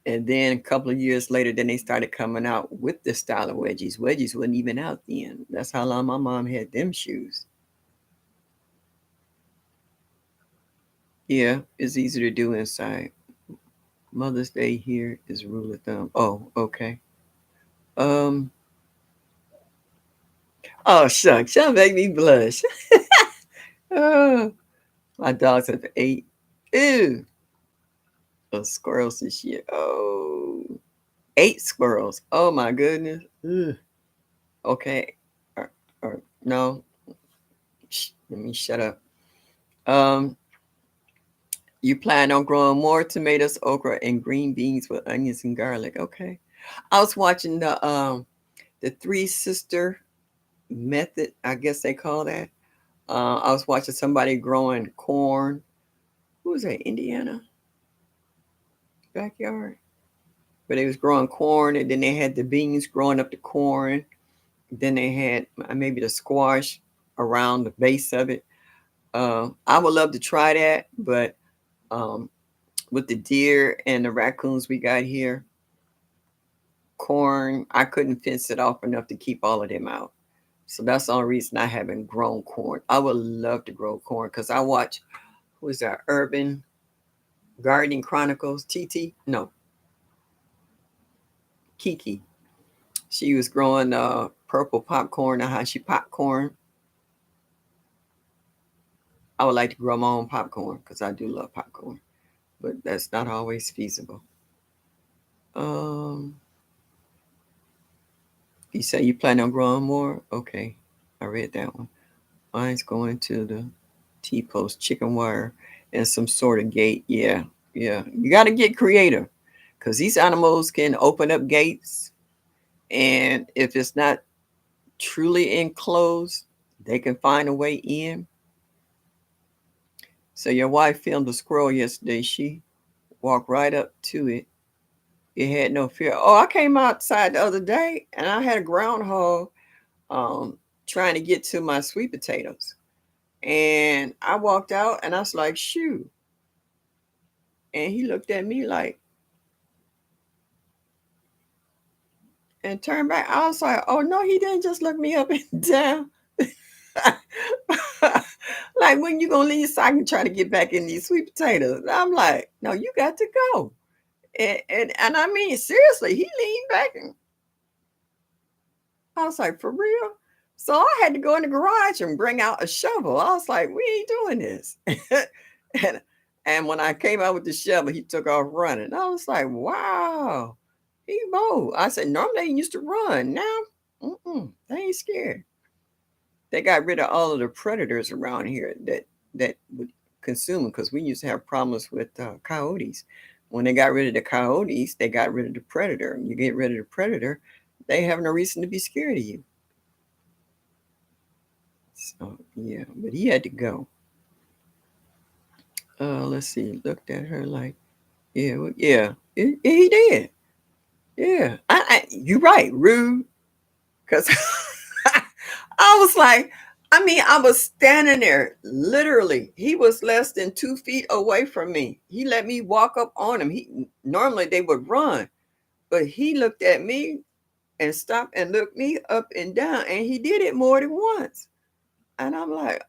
And then a couple of years later, then they started coming out with the style of wedgies. Wedgies wasn't even out then. That's how long my mom had them shoes. Yeah, it's easy to do inside. Mother's Day here is rule of thumb. Oh, okay. Um. Oh, shucks. Y'all make me blush. Oh, my dogs have ate. Ew. Of squirrels this year. Oh, 8 squirrels. Oh my goodness. Ugh. Okay. No. Let me shut up. Um. You plan on growing more tomatoes, okra, and green beans with onions and garlic. Okay. I was watching the three sister method, I guess they call that. I was watching somebody growing corn. Who was that? Indiana backyard. But they was growing corn, and then they had the beans growing up the corn. Then they had maybe the squash around the base of it. I would love to try that, but um, with the deer and the raccoons we got here, corn, I couldn't fence it off enough to keep all of them out. So that's the only reason I haven't grown corn. I would love to grow corn because I watch, who is that, Urban Gardening Chronicles, TT? No, Kiki. She was growing purple popcorn and how she popcorn. I would like to grow my own popcorn because I do love popcorn, but that's not always feasible. Um, you say you plan on growing more? Okay, I read that one. Mine's going to the T-post chicken wire and some sort of gate. Yeah, yeah. You got to get creative because these animals can open up gates, and if it's not truly enclosed, they can find a way in. So your wife filmed a squirrel yesterday. She walked right up to it. It had no fear. Oh, I came outside the other day and I had a groundhog um, trying to get to my sweet potatoes. And I walked out and I was like, shoo. And he looked at me like, and turned back. I was like, oh no, he didn't just look me up and down. Like, when you gonna leave so I can try to get back in these sweet potatoes? I'm like, no, you got to go. And I mean, seriously, he leaned back and I was like, for real? So I had to go in the garage and bring out a shovel. I was like, we ain't doing this. and, and when I came out with the shovel, he took off running. I was like, wow, he bold. I said, normally they used to run. Now, they ain't scared. They got rid of all of the predators around here that would consume them because we used to have problems with coyotes. When they got rid of the coyotes, they got rid of the predator. You get rid of the predator, they have no reason to be scared of you. So yeah, but he had to go. Let's see. Looked at her like, yeah, yeah, he did. Yeah, you're right, rude. Cause I was like, I mean, I was standing there, literally. He was less than 2 feet away from me. He let me walk up on him. He normally they would run, but he looked at me and stopped and looked me up and down, and he did it more than once. And I'm like,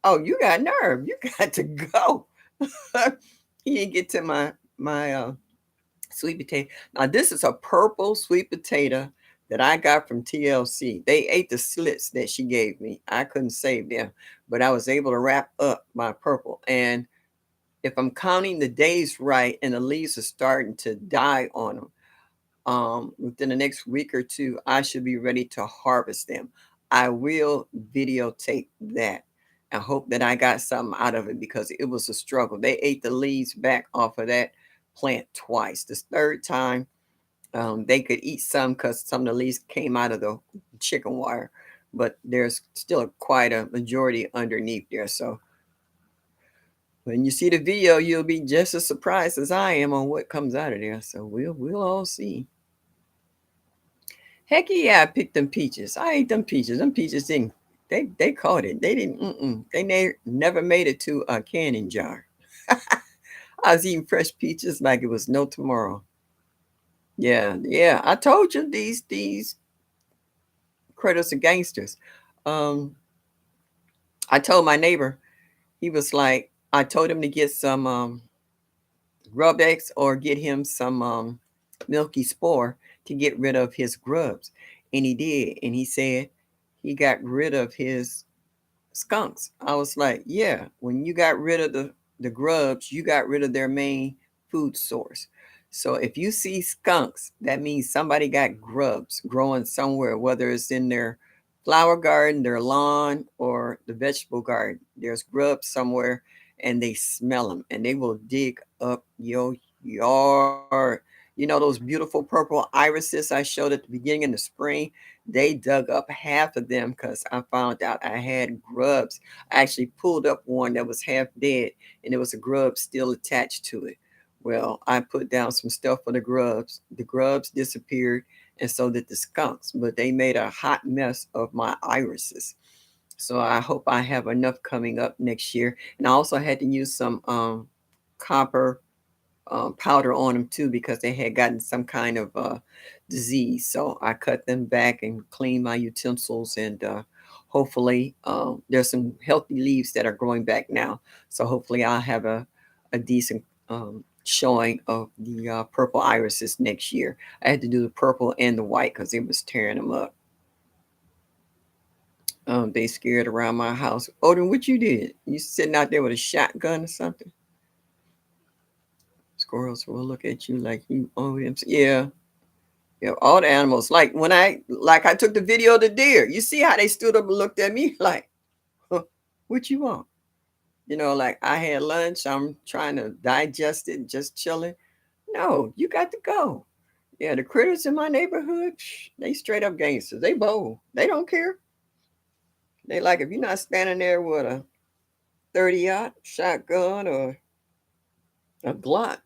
oh, you got nerve. You got to go. He didn't get to my sweet potato. Now this is a purple sweet potato that I got from TLC. They ate the slits that she gave me. I couldn't save them, but I was able to wrap up my purple. And if I'm counting the days right, and the leaves are starting to die on them, within the next week or two, I should be ready to harvest them. I will videotape that. I hope that I got something out of it because it was a struggle. They ate the leaves back off of that plant twice. This third time, they could eat some because some of the leaves came out of the chicken wire, but there's still quite a majority underneath there. So when you see the video, you'll be just as surprised as I am on what comes out of there. So we'll all see. Heck yeah, I picked them peaches. I ate them peaches. Them peaches didn't. They caught it. They didn't. They never made it to a canning jar. I was eating fresh peaches like it was no tomorrow. Yeah, yeah. I told you these critters are gangsters. Um, I told my neighbor. He was like, I told him to get some Rubex or get him some milky spore to get rid of his grubs, and he did. And he said he got rid of his skunks. I was like, yeah, when you got rid of the grubs, you got rid of their main food source. So if you see skunks, that means somebody got grubs growing somewhere, whether it's in their flower garden, their lawn, or the vegetable garden. There's grubs somewhere and they smell them and they will dig up your yard. You know those beautiful purple irises I showed at the beginning in the spring? They dug up half of them because I found out I had grubs. I actually pulled up one that was half dead and there was a grub still attached to it. Well, I put down some stuff for the grubs. The grubs disappeared, and so did the skunks, but they made a hot mess of my irises. So I hope I have enough coming up next year. And I also had to use some copper powder on them too because they had gotten some kind of disease. So I cut them back and cleaned my utensils, and hopefully there's some healthy leaves that are growing back now. So hopefully I'll have a decent showing of the purple irises next year. I had to do the purple and the white because it was tearing them up. They scared around my house. Odin, what you did? You sitting out there with a shotgun or something? Squirrels will look at you like you own them. Yeah, yeah, all the animals. Like I took the video of the deer. You see how they stood up and looked at me like, huh, what you want? Like I had lunch. I'm trying to digest it, just chilling. No, you got to go. Yeah, the critters in my neighborhood, they straight up gangsters. They bold. They don't care. They like if you're not standing there with a 30-aught shotgun or a Glock,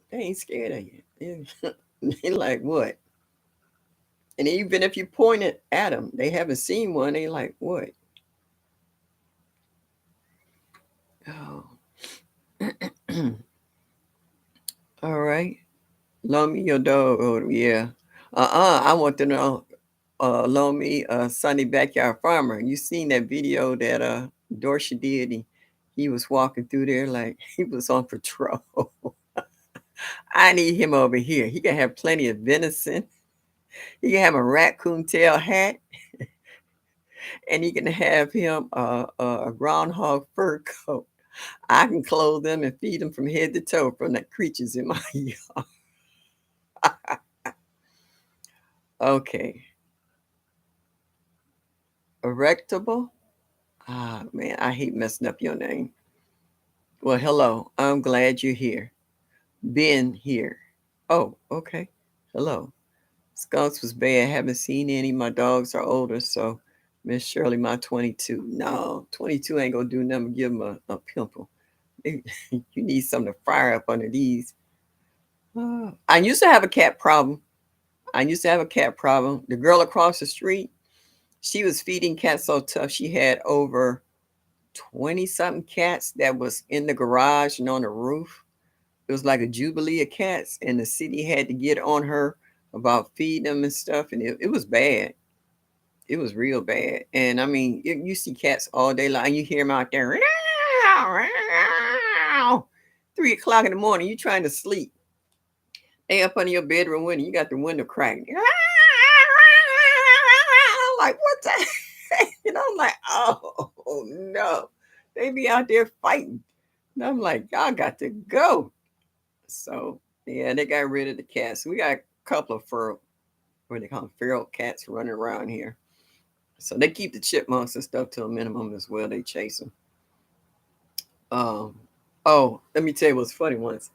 they ain't scared of you. They like what? And even if you point it at them, they haven't seen one. They like what? Oh, all right. Loan me your dog. Oh, yeah. I want to know. Loan me Sunny Backyard Farmer. You seen that video that Dorsey did? He was walking through there like he was on patrol. I need him over here. He can have plenty of venison. He can have a raccoon tail hat, and he can have him a groundhog fur coat. I can clothe them and feed them from head to toe from the creatures in my yard. Okay, erectable. Ah, man, I hate messing up your name. Well, hello. I'm glad you're here. Been here. Oh, okay. Hello. Skunks was bad. Haven't seen any. My dogs are older, so Miss Shirley, my 22. No, 22 ain't gonna do nothing but give them a pimple. You need something to fire up under these. I used to have a cat problem. The girl across the street, she was feeding cats so tough. She had over 20 something cats that was in the garage and on the roof. It was like a jubilee of cats, and the city had to get on her about feeding them and stuff. And it was bad. It was real bad. And I mean, you see cats all day long. You hear them out there, 3 o'clock in the morning. You trying to sleep. They up under your bedroom window. You got the window cracked. Like, what the heck? And I'm like, oh no. They be out there fighting. And I'm like, y'all got to go. So yeah, they got rid of the cats. We got a couple of what they call them, feral cats running around here. So they keep the chipmunks and stuff to a minimum as well. They chase them. Um, oh, let me tell you what's funny once.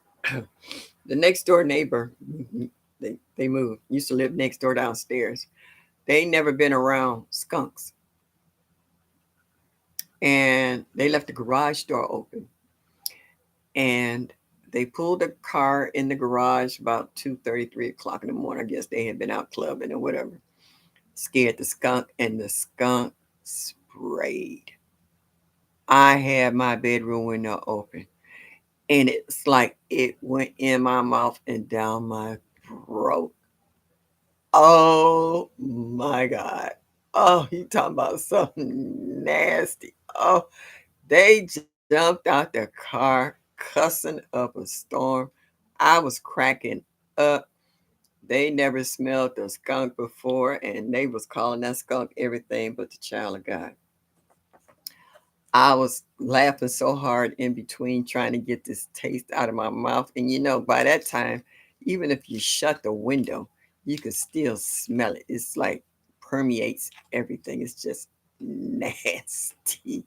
The next door neighbor, they moved. Used to live next door downstairs. They never been around skunks, and they left the garage door open, and they pulled the car in the garage about 2:30, 3 o'clock in the morning. I guess they had been out clubbing or whatever. Scared the skunk, and the skunk sprayed. I had my bedroom window open, and it's like it went in my mouth and down my throat. Oh my God. Oh, you talking about something nasty. Oh, they jumped out the car cussing up a storm. I was cracking up. They never smelled a skunk before, and they was calling that skunk everything but the child of God. I was laughing so hard in between trying to get this taste out of my mouth. And by that time, even if you shut the window, you could still smell it. It's like permeates everything. It's just nasty.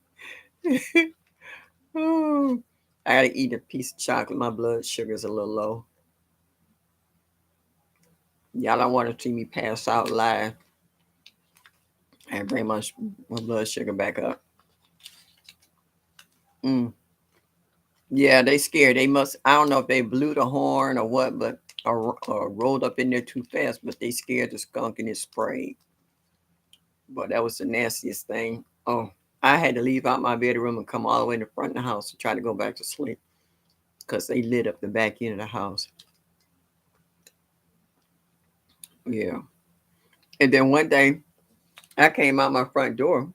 Oh, I gotta eat a piece of chocolate. My blood sugar's a little low. Y'all don't want to see me pass out live and bring my blood sugar back up. Mm. Yeah, they scared. They must. I don't know if they blew the horn or what, but or rolled up in there too fast. But they scared the skunk and it sprayed. But that was the nastiest thing. Oh, I had to leave out my bedroom and come all the way in the front of the house to try to go back to sleep because they lit up the back end of the house. Yeah. And then one day I came out my front door.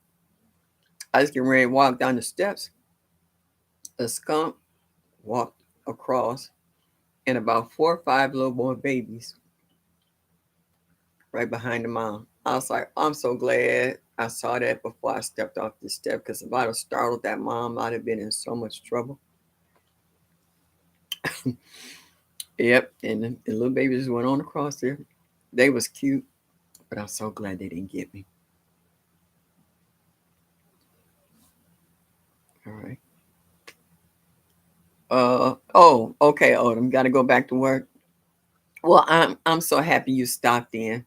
I was getting ready to walk down the steps. A skunk walked across, and about 4 or 5 little boy babies right behind the mom. I was like, I'm so glad I saw that before I stepped off the step because if I'd have startled that mom, I'd have been in so much trouble. Yep, and the little babies went on across there. They was cute, but I'm so glad they didn't get me. All right. Oh, okay, Odom, got to go back to work. Well, I'm so happy you stopped in,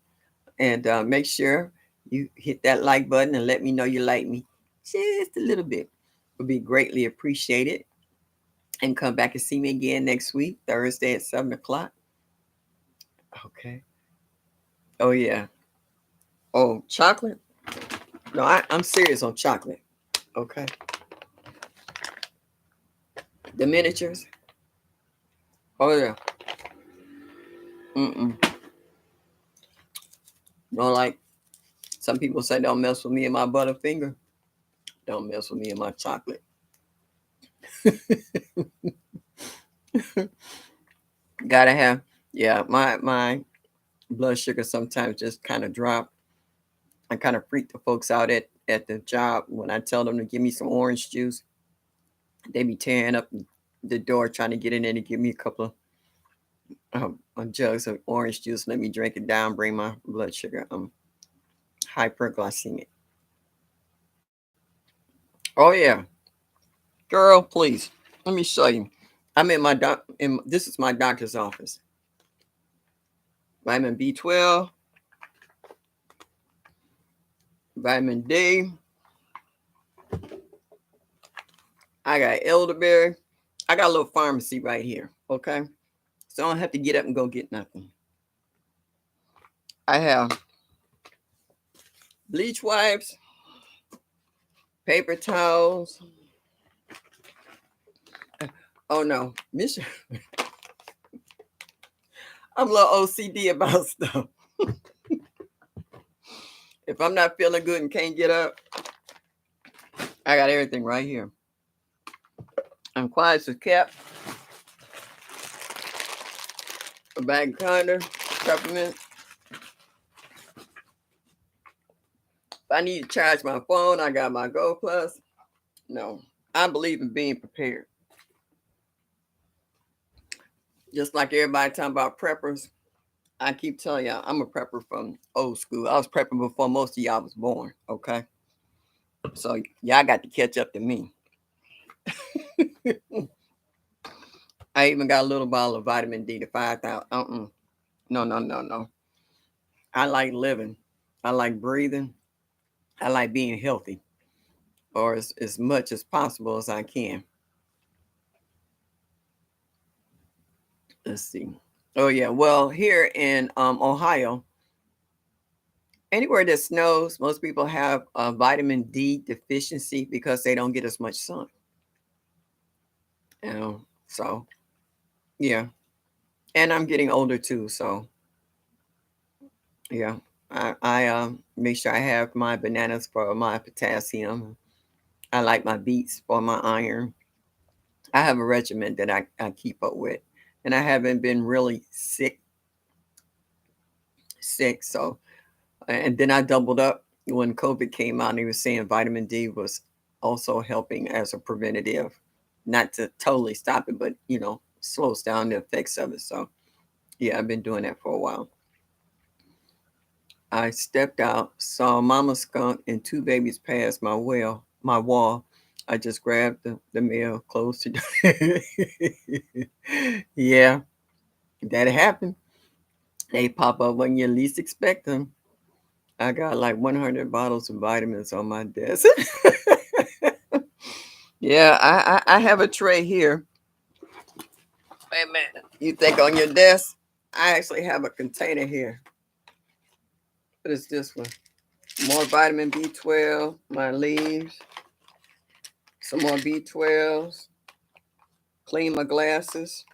and make sure you hit that like button and let me know you like me just a little bit. Would be greatly appreciated. And come back and see me again next week, Thursday at 7 o'clock. Okay. Oh yeah. Oh, chocolate? No, I'm serious on chocolate. Okay. The miniatures. Oh yeah. Mm-mm. No, like some people say, don't mess with me and my Butterfinger. Don't mess with me and my chocolate. Gotta have. Yeah, my blood sugar sometimes just kind of drop. I kind of freak the folks out at the job when I tell them to give me some orange juice. They be tearing up the door trying to get in there to give me a couple of jugs of orange juice. Let me drink it down, bring my blood sugar hyperglycemic. Oh yeah, girl, please let me show you. I'm in my doc. This is my doctor's office. Vitamin B12, vitamin D. I got elderberry. I got a little pharmacy right here. Okay, so I don't have to get up and go get nothing. I have bleach wipes, paper towels. Oh no, Miss, I'm a little OCD about stuff. If I'm not feeling good and can't get up, I got everything right here. I'm quiet as kept. A bag of condomer, peppermint. If I need to charge my phone, I got my Go Plus. No, I believe in being prepared. Just like everybody talking about preppers, I keep telling y'all, I'm a prepper from old school. I was prepping before most of y'all was born. Okay, so y'all got to catch up to me. I even got a little bottle of vitamin D to 5,000. No, no, no, no. I like living. I like breathing. I like being healthy, or as much as possible as I can. Let's see. Oh yeah. Well, here in Ohio, anywhere that snows, most people have a vitamin D deficiency because they don't get as much sun. So yeah, and I'm getting older too. So yeah, I make sure I have my bananas for my potassium. I like my beets for my iron. I have a regimen that I keep up with, and I haven't been really sick. So, and then I doubled up when COVID came out. And he was saying vitamin D was also helping as a preventative, not to totally stop it, but slows down the effects of it. So, yeah, I've been doing that for a while. I stepped out, saw mama skunk and two babies pass my wall. I just grabbed the mail, closed it. Yeah, that happened. They pop up when you least expect them. I got like 100 bottles of vitamins on my desk. Yeah, I have a tray here. Wait a minute. You think on your desk? I actually have a container here. What is this one? More vitamin B12, my leaves, some more B12s, clean my glasses,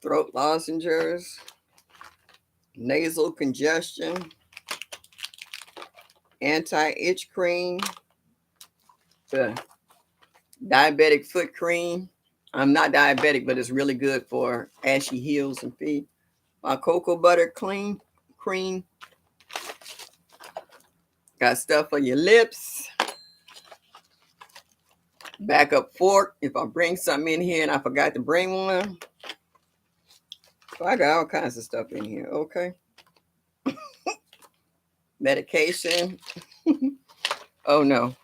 throat lozenges, nasal congestion, anti-itch cream, the diabetic foot cream. I'm not diabetic, but it's really good for ashy heels and feet. My cocoa butter cream. Got stuff for your lips. Backup fork if I bring something in here and I forgot to bring one. So I got all kinds of stuff in here. Okay. Medication. Oh no.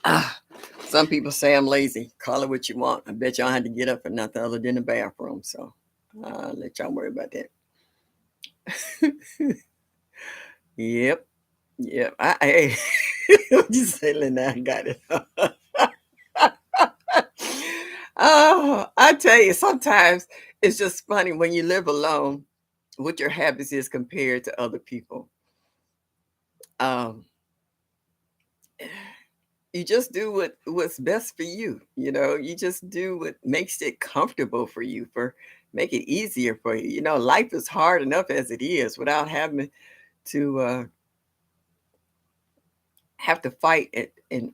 Ah, some people say I'm lazy. Call it what you want. I bet y'all had to get up for nothing other than the bathroom. So I'll let y'all worry about that. Yep. Yep. Hey, what you say, Linda? I got it. Oh, I tell you, sometimes it's just funny when you live alone, what your habits is compared to other people. Um, you just do what's best for you. You just do what makes it comfortable for you, for make it easier for you. Life is hard enough as it is without having to have to fight it and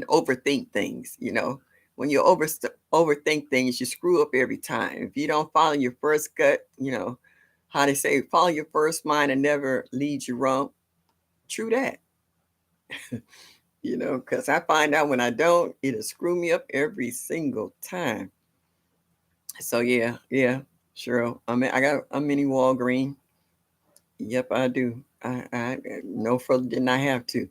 overthink things. When you overthink things, you screw up every time. If you don't follow your first gut, how they say, follow your first mind and never lead you wrong. True that. Because I find out when I don't, it'll screw me up every single time. So yeah, yeah, sure. I got a mini Walgreen. Yep, I do. I no further than I have to.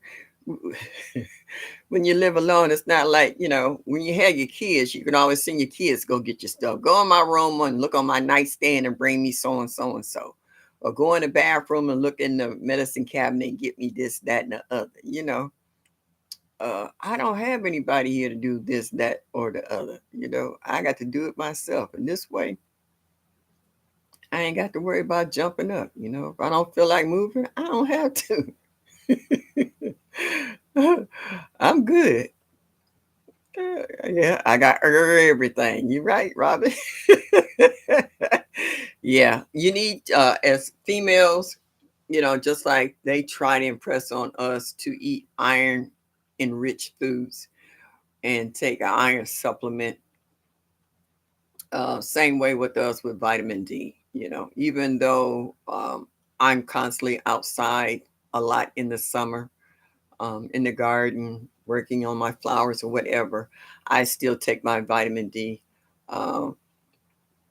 When you live alone, it's not like, when you have your kids, you can always send your kids go get your stuff. Go in my room and look on my nightstand and bring me so and so and so. Or go in the bathroom and look in the medicine cabinet and get me this, that, and the other. I don't have anybody here to do this, that, or the other. I got to do it myself. And this way, I ain't got to worry about jumping up. If I don't feel like moving, I don't have to. I'm good. Yeah, I got everything. You right, Robin? Yeah, you need as females, just like they try to impress on us to eat iron enriched foods and take an iron supplement. Same way with us with vitamin D. Even though I'm constantly outside a lot in the summer, in the garden, working on my flowers or whatever, I still take my vitamin D. Um,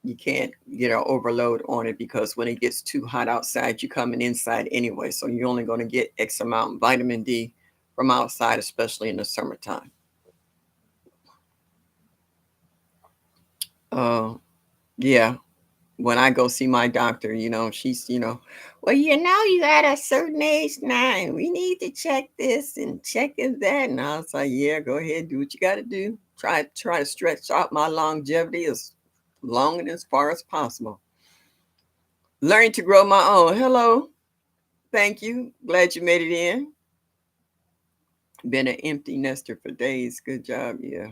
you can't get an overload on it because when it gets too hot outside, you're coming inside anyway. So you're only going to get X amount of vitamin D from outside, especially in the summertime. Uh, yeah, when I go see my doctor, she's, well, you got a certain age now, and we need to check this and check that. And I was like, yeah, go ahead, do what you got to do. Try to stretch out my longevity as long and as far as possible. Learning to grow my own. Hello, thank you. Glad you made it in. Been an empty nester for days. Good job, yeah.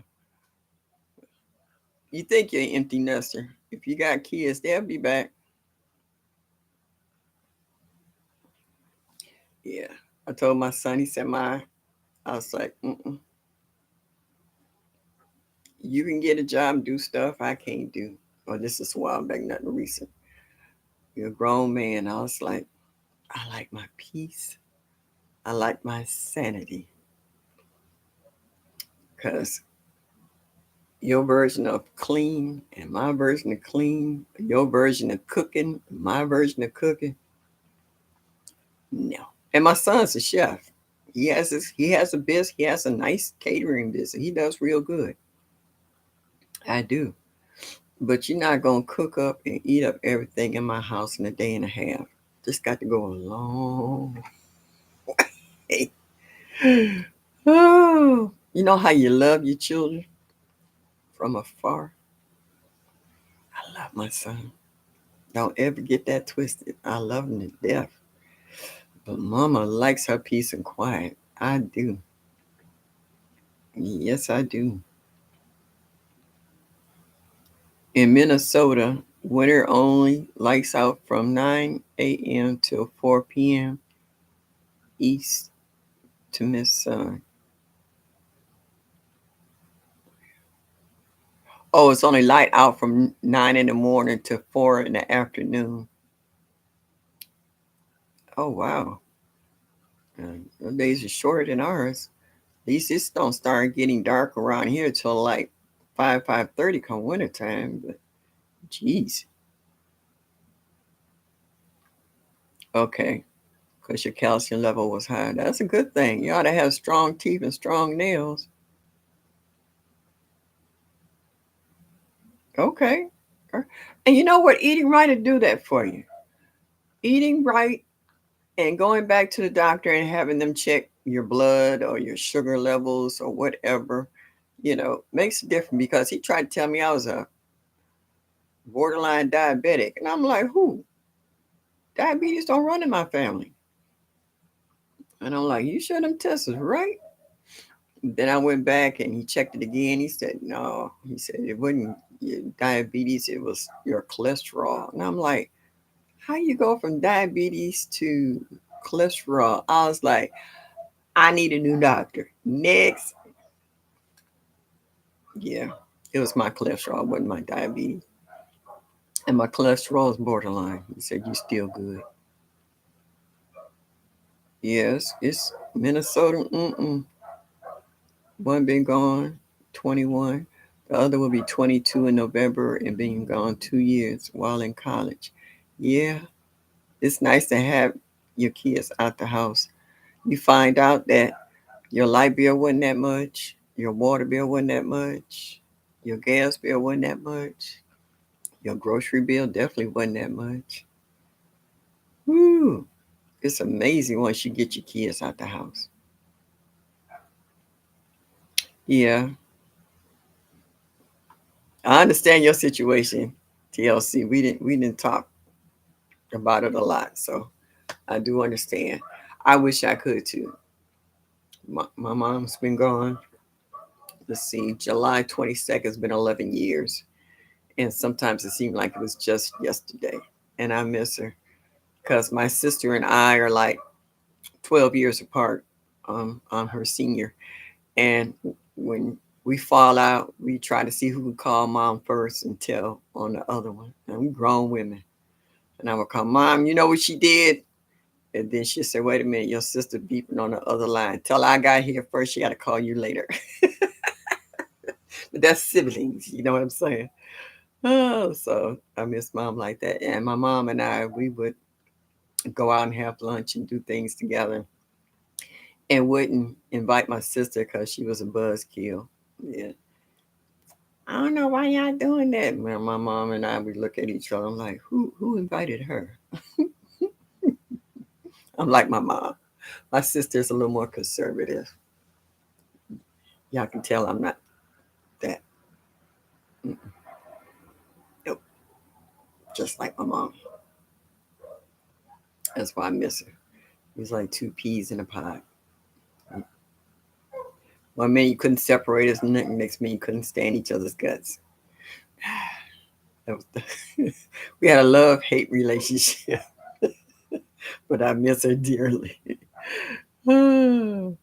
You think you're an empty nester? If you got kids, they'll be back. Yeah, I told my son. He said, I was like, mm-mm. You can get a job and do stuff I can't do. Well, this is a while back, nothing recent. You're a grown man. I was like, I like my peace. I like my sanity. Because your version of clean and my version of clean, your version of cooking, my version of cooking, no. And my son's a chef. He has a business. He has a nice catering business. He does real good. I do. But you're not gonna cook up and eat up everything in my house in a day and a half. Just got to go a long way. Oh, you know how you love your children from afar? I love my son. Don't ever get that twisted. I love him to death. But mama likes her peace and quiet. I do. Yes, I do. In Minnesota, winter only, lights out from 9 a.m. till 4 p.m. east to miss sun. Oh, it's only light out from 9 in the morning to 4 in the afternoon. Oh, wow. The days are shorter than ours. At least it don't start getting dark around here till like 5:30 come winter time. But geez. Okay. Because your calcium level was high. That's a good thing. You ought to have strong teeth and strong nails. Okay. And you know what? Eating right will do that for you. Eating right and going back to the doctor and having them check your blood or your sugar levels or whatever, makes a difference because he tried to tell me I was a borderline diabetic. And I'm like, who? Diabetes don't run in my family. And I'm like, you sure them tests is right? Then I went back and he checked it again. He said, no. He said, it wasn't your diabetes, it was your cholesterol. And I'm like, how you go from diabetes to cholesterol? I was like, I need a new doctor. Next. Yeah, it was my cholesterol, it wasn't my diabetes. And my cholesterol is borderline. He said, you still good. Yes, it's Minnesota. One been gone, 21. The other will be 22 in November and being gone 2 years while in college. Yeah, it's nice to have your kids out the house. You find out that your light bill wasn't that much, your water bill wasn't that much, your gas bill wasn't that much, your grocery bill definitely wasn't that much. Woo! It's amazing once you get your kids out the house. Yeah, I understand your situation, TLC. We didn't talk about it a lot, so I do understand. I wish I could too. My mom's been gone. Let's see, July 22nd has been 11 years, and sometimes it seemed like it was just yesterday. And I miss her because my sister and I are like 12 years apart. I'm her senior, and when we fall out, we try to see who would call mom first and tell on the other one. And we grown women. And I would call mom, you know what she did? And then she'd say, wait a minute, your sister beeping on the other line. Tell her I got here first. She got to call you later. But that's siblings. You know what I'm saying? Oh, so I miss mom like that. And my mom and I, we would go out and have lunch and do things together and wouldn't invite my sister because she was a buzzkill. Yeah. I don't know why y'all doing that. Man, my mom and I, we look at each other. I'm like, who invited her? I'm like my mom. My sister's a little more conservative. Y'all can tell I'm not that. Nope. Just like my mom. That's why I miss her. It's like two peas in a pod. One minute you couldn't separate us, and the next minute you couldn't stand each other's guts. That was we had a love-hate relationship, but I miss her dearly. Oh,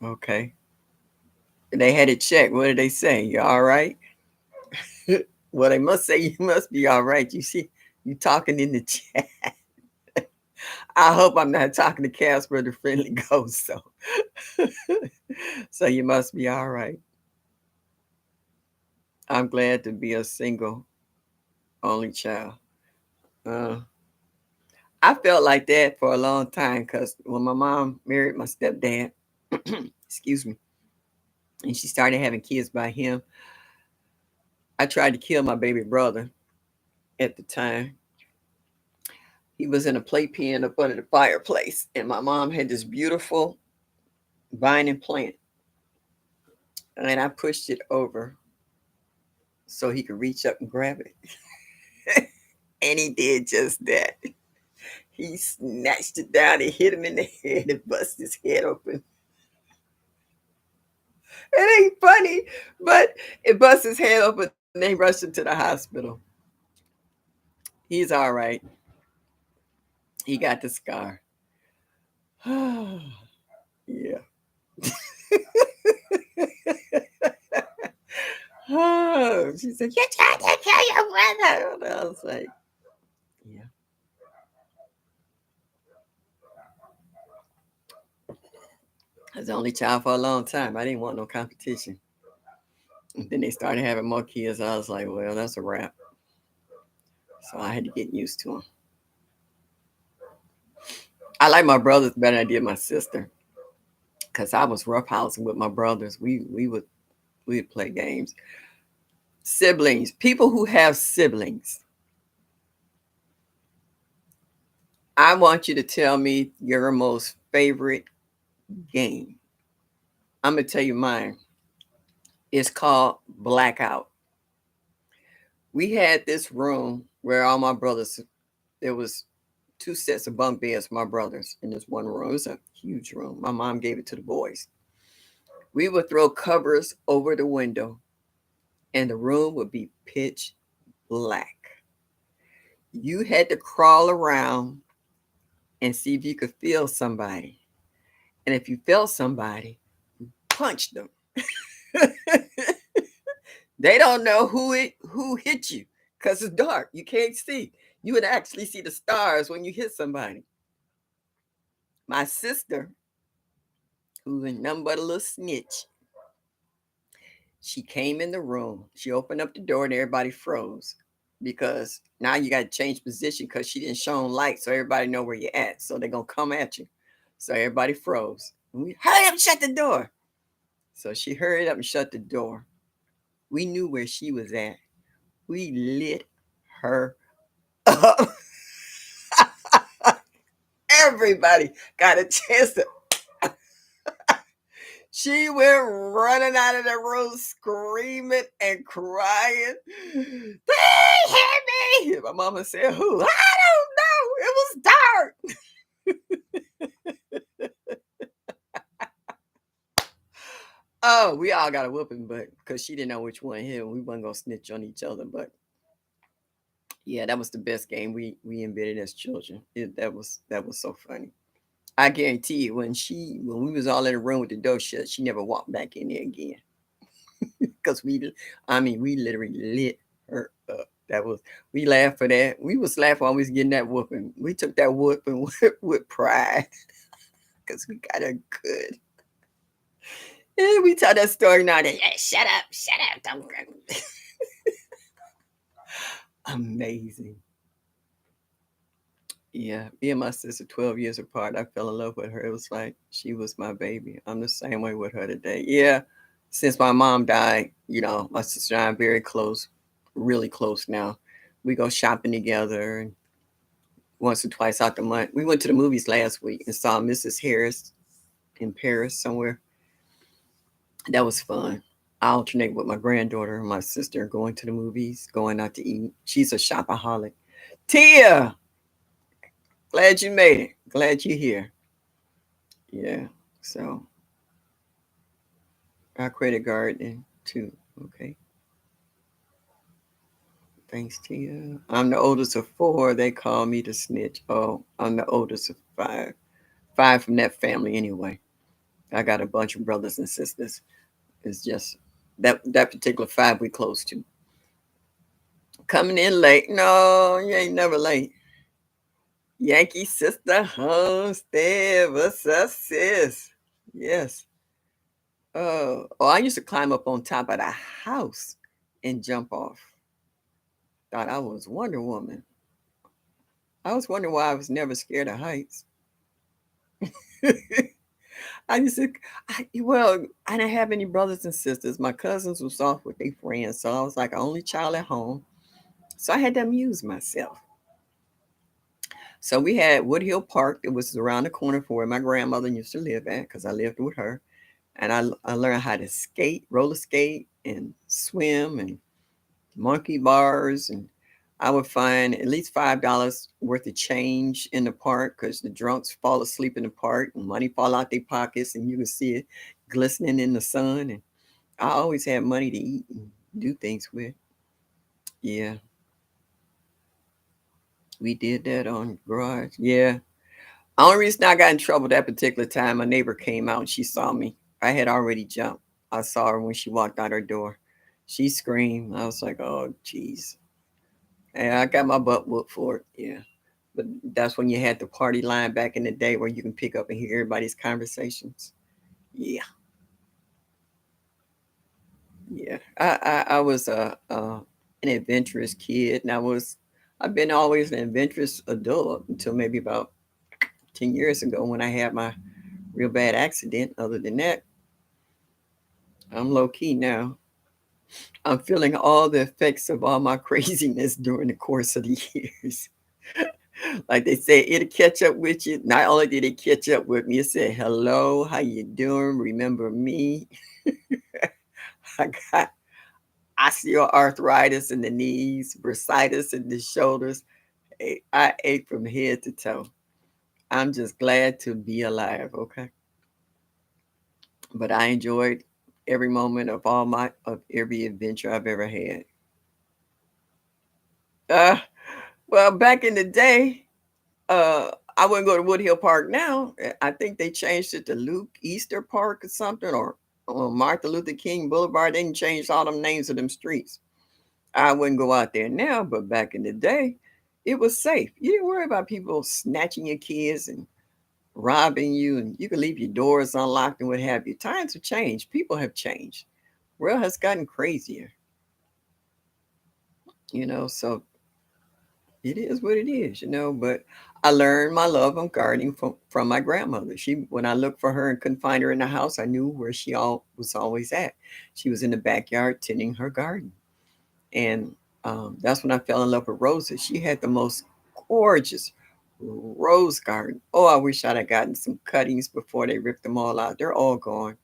okay. They had it checked. What did they say? You all right? Well, they must say you must be all right. You see, you talking in the chat. I hope I'm not talking to Casper the friendly ghost. So, so you must be all right. I'm glad to be a single only child. Uh, I felt like that for a long time because when my mom married my stepdad, excuse me, and she started having kids by him, I tried to kill my baby brother at the time. He was in a playpen up under the fireplace, and my mom had this beautiful vine and plant, and I pushed it over so he could reach up and grab it. And he did just that. He snatched it down and hit him in the head and busted his head open. It ain't funny, but it bust his head open. And they rushed him to the hospital. He's all right. He got the scar. Yeah. Oh, she said, you tried to kill your brother. And I was like, yeah. I was the only child for a long time. I didn't want no competition. And then they started having more kids. I was like, well, that's a wrap. So I had to get used to them. I like my brothers better than I did my sister because I was roughhousing with my brothers. We would We'd play games. Siblings, people who have siblings. I want you to tell me your most favorite game. I'm going to tell you mine. It's called Blackout. We had this room where all my brothers, there was two sets of bunk beds for my brothers in this one room. It was a huge room. My mom gave it to the boys. We would throw covers over the window and the room would be pitch black. You had to crawl around and see if you could feel somebody. And if you felt somebody, punch them. They don't know who hit you because it's dark. You can't see. You would actually see the stars when you hit somebody. My sister, who was nothing but a little snitch, she came in the room. She opened up the door and everybody froze because now you got to change position because she didn't show on light so everybody know where you're at. So they're going to come at you. So everybody froze. And we hurry up and shut the door. So she hurried up and shut the door. We knew where she was at. We lit her up. Everybody got a chance to. She went running out of the room screaming and crying. They hit me. My mama said, who? I don't know. It was dark. Oh, we all got a whooping, but because she didn't know which one hit, we wasn't gonna snitch on each other. But yeah, that was the best game we invented as children. That was so funny. I guarantee you, when we was all in the room with the door shut, she never walked back in there again. Because we literally lit her up. That was we laughed for that. We was laughing while we was getting that whooping. We took that whooping with pride because we got her good. And we tell that story now. That hey, shut up, don't. Amazing. Yeah, me and my sister 12 years apart. I fell in love with her. It was like she was my baby. I'm the same way with her today. Yeah, since my mom died, my sister and I are very close, really close now. We go shopping together and once or twice out the month. We went to the movies last week and saw Mrs. Harris in Paris somewhere. That was fun. I alternate with my granddaughter and my sister going to the movies, going out to eat. She's a shopaholic. Tia, glad you made it. Glad you're here. Yeah. So our credit garden too. Okay. Thanks, Tia. I'm the oldest of four. They call me the snitch. Oh, I'm the oldest of five. Five from that family anyway. I got a bunch of brothers and sisters. It's just that particular five we close to. Coming in late. No, you ain't never late. Yankee sister homestead. What's up, sis? Yes. I used to climb up on top of the house and jump off. Thought I was Wonder Woman. I was wondering why I was never scared of heights. I used to, I didn't have any brothers and sisters. My cousins was off with their friends, so I was like the only child at home. So I had to amuse myself. So we had Woodhill Park. It was around the corner from where my grandmother used to live at because I lived with her. And I learned how to skate, roller skate, and swim, and monkey bars. And I would find at least $5 worth of change in the park because the drunks fall asleep in the park and money fall out their pockets and you can see it glistening in the sun. And I always had money to eat and do things with. Yeah, we did that on garage. Yeah. Only reason I got in trouble that particular time, my neighbor came out and she saw me. I had already jumped. I saw her when she walked out her door. She screamed. I was like, oh, jeez. And I got my butt whooped for it. Yeah. But that's when you had the party line back in the day where you can pick up and hear everybody's conversations. Yeah. Yeah. I was an adventurous kid, and I've been always an adventurous adult until maybe about 10 years ago when I had my real bad accident. Other than that, I'm low key now. I'm feeling all the effects of all my craziness during the course of the years. Like they say, it'll catch up with you. Not only did it catch up with me, it said, "Hello, how you doing? Remember me?" I got osteoarthritis in the knees, bursitis in the shoulders. I ate from head to toe. I'm just glad to be alive. Okay, but I enjoyed every moment of every adventure I've ever had. Uh, well, back in the day, I wouldn't go to Woodhill Park now. I think they changed it to Luke Easter Park or something, or Martin Luther King Boulevard. They didn't change all them names of them streets. I wouldn't go out there now, but back in the day, it was safe. You didn't worry about people snatching your kids and robbing you, and you could leave your doors unlocked and what have you. Times have changed. People have changed. World has gotten crazier, so it is what it is, but I learned my love of gardening from my grandmother. When I looked for her and couldn't find her in the house, I knew where she was always at. She was in the backyard tending her garden. And that's when I fell in love with roses. She had the most gorgeous rose garden. Oh, I wish I'd have gotten some cuttings before they ripped them all out. They're all gone.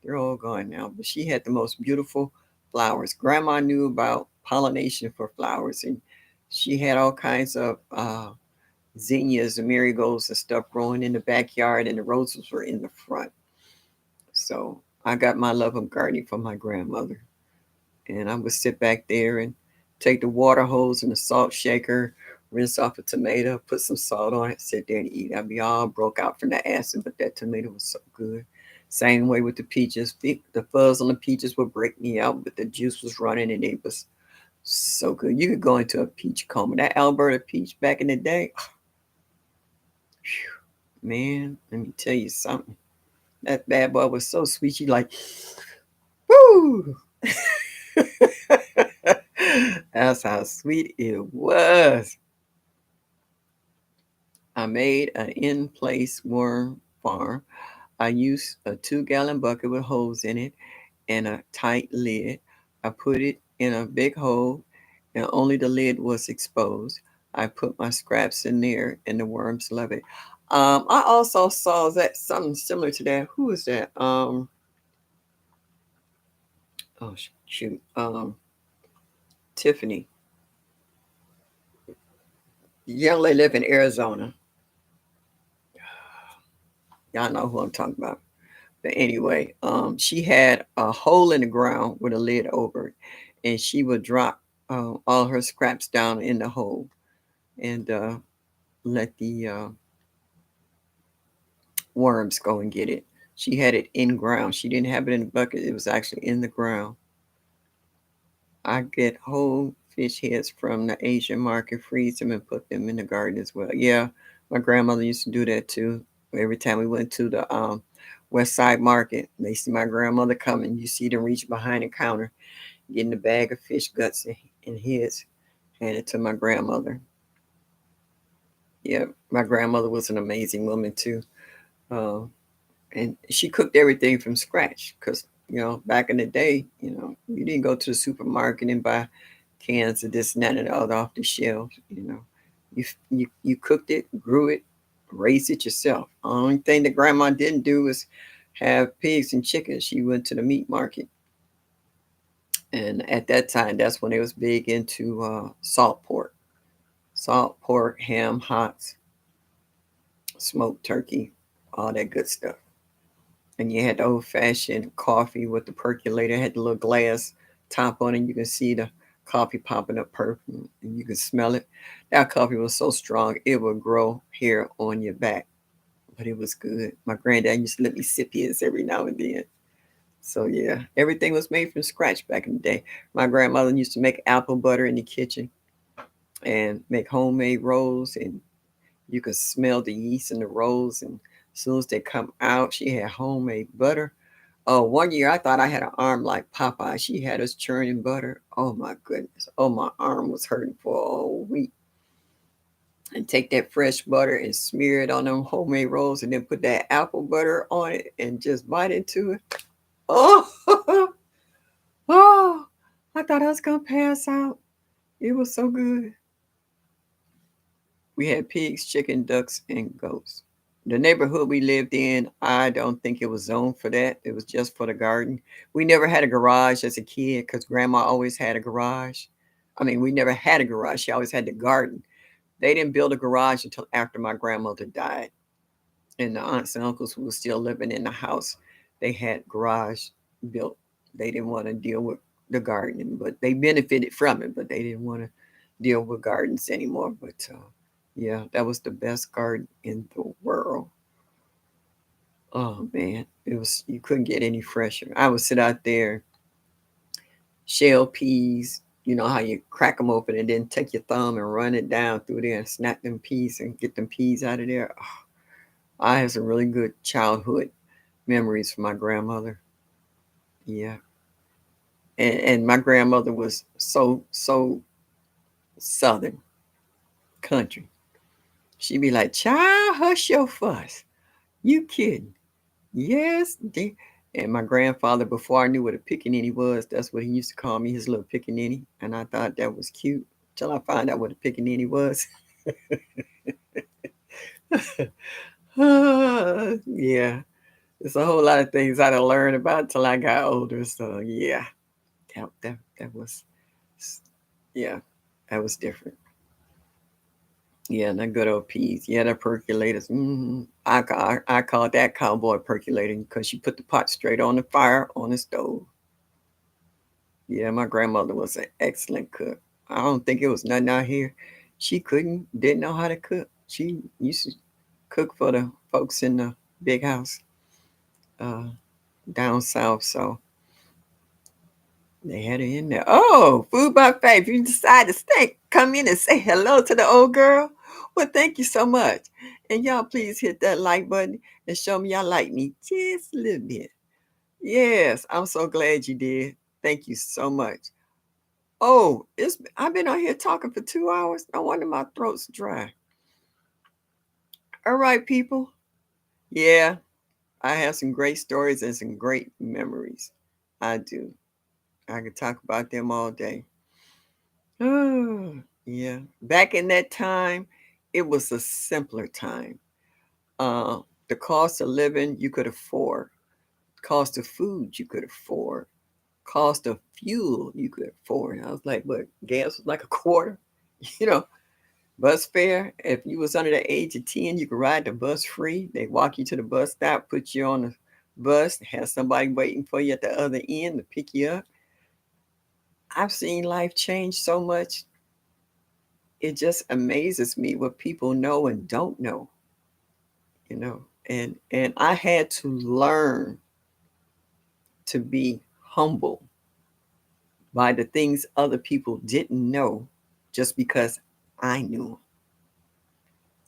They're all gone now. But she had the most beautiful flowers. Grandma knew about pollination for flowers, and she had all kinds of zinnias and marigolds and stuff growing in the backyard, and the roses were in the front. So I got my love of gardening from my grandmother. And I would sit back there and take the water hose and the salt shaker, rinse off a tomato, put some salt on it, sit there and eat. I'd be all broke out from the acid, but that tomato was so good. Same way with the peaches. The fuzz on the peaches would break me out, but the juice was running and it was so good. You could go into a peach coma. That Alberta peach back in the day, man, let me tell you something. That bad boy was so sweet. You like, woo! That's how sweet it was. I made an in-place worm farm. I used a 2-gallon bucket with holes in it and a tight lid. I put it in a big hole and only the lid was exposed. I put my scraps in there and the worms love it. I also saw that something similar to that. Who is that? Oh shoot. Tiffany. Young lady live in Arizona. Y'all know who I'm talking about. But anyway, she had a hole in the ground with a lid over it, and she would drop all her scraps down in the hole and let the worms go and get it. She had it in ground. She didn't have it in the bucket. It was actually in the ground. I get whole fish heads from the Asian market, freeze them, and put them in the garden as well. Yeah, my grandmother used to do that too. Every time we went to the West Side Market, they see my grandmother coming. You see them reach behind the counter, getting a bag of fish guts and heads, hand it to my grandmother. Yeah, my grandmother was an amazing woman too. Uh, and she cooked everything from scratch because back in the day, you didn't go to the supermarket and buy cans of this and that and the other off the shelves. You cooked it, grew it, raised it yourself. The only thing that grandma didn't do was have pigs and chickens. She went to the meat market, and at that time, that's when it was big into salt pork, ham, hocks, smoked turkey, all that good stuff. And you had the old fashioned coffee with the percolator. It had the little glass top on it. You can see the coffee popping up purple and you can smell it. That coffee was so strong it would grow hair on your back. But it was good. My granddad used to let me sip his every now and then. So yeah, everything was made from scratch back in the day. My grandmother used to make apple butter in the kitchen and make homemade rolls, and you could smell the yeast in the rolls, and as soon as they come out, she had homemade butter. Oh, one year I thought I had an arm like Popeye. She had us churning butter. Oh my goodness. Oh, my arm was hurting for a week. And take that fresh butter and smear it on them homemade rolls and then put that apple butter on it and just bite into it. Oh, Oh, I thought I was gonna pass out. It was so good. We had pigs, chicken, ducks, and goats. The neighborhood we lived in, I don't think it was zoned for that. It was just for the garden. We never had a garage as a kid because grandma always had a garage. I mean, we never had a garage. She always had the garden. They didn't build a garage until after my grandmother died. And the aunts and uncles who were still living in the house, they had garage built. They didn't want to deal with the gardening, but they benefited from it, but they didn't want to deal with gardens anymore. But yeah, that was the best garden in the world. Oh man, it was, you couldn't get any fresher. I would sit out there, shell peas. You know how you crack them open and then take your thumb and run it down through there and snap them peas and get them peas out of there. Oh, I had some really good childhood memories from my grandmother. Yeah, and my grandmother was so southern country. She'd be like, "Child, hush your fuss. You kidding? Yes, dear." And my grandfather, before I knew what a pickaninny was, that's what he used to call me, his little pickaninny. And I thought that was cute till I found out what a pickaninny was. Yeah, there's a whole lot of things I didn't learn about till I got older. So yeah, that was, yeah, that was different. Yeah, and that good old peas. Yeah, the percolators. I call that cowboy percolating because you put the pot straight on the fire on the stove. Yeah, my grandmother was an excellent cook. I don't think it was nothing out here. She didn't know how to cook. She used to cook for the folks in the big house uh, down south. So they had it in there. Oh, food buffet. If you decide to stay, come in and say hello to the old girl. Well, thank you so much. And y'all please hit that like button and show me y'all like me just a little bit. Yes, I'm so glad you did. Thank you so much. Oh, I've been on here talking for 2 hours. No wonder my throat's dry. All right, people. Yeah, I have some great stories and some great memories. I do. I could talk about them all day. Oh, yeah. Back in that time, it was a simpler time. Uh, the cost of living you could afford, cost of food you could afford, cost of fuel you could afford. I was like, what? Gas was like a quarter, you know. Bus fare. If you was under the age of 10, you could ride the bus free. They walk you to the bus stop, put you on the bus, have somebody waiting for you at the other end to pick you up. I've seen life change so much. It just amazes me what people know and don't know, you know. And I had to learn to be humble by the things other people didn't know just because I knew.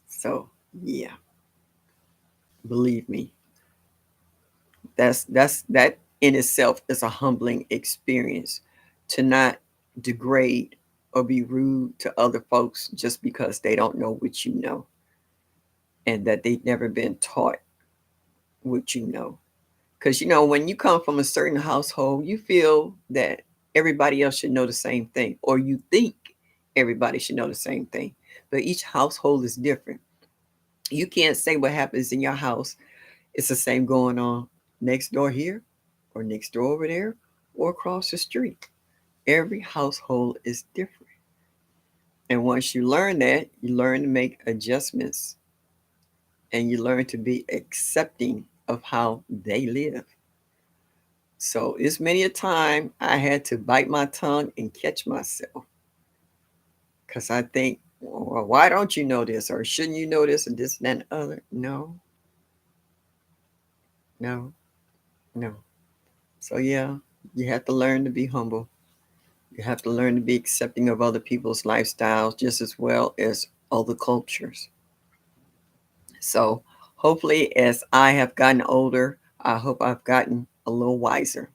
So, yeah, believe me, that in itself is a humbling experience, to not degrade or be rude to other folks just because they don't know what you know and that they've never been taught what you know. Because, you know, when you come from a certain household, you feel that everybody else should know the same thing, or you think everybody should know the same thing. But each household is different. You can't say what happens in your house, it's the same going on next door here, or next door over there, or across the street. Every household is different. And once you learn that, you learn to make adjustments and you learn to be accepting of how they live. So it's many a time I had to bite my tongue and catch myself because I think, well, why don't you know this? Or shouldn't you know this and this and that and the other? No, no, no. So yeah, you have to learn to be humble. You have to learn to be accepting of other people's lifestyles just as well as other cultures. So hopefully, as I have gotten older, I hope I've gotten a little wiser.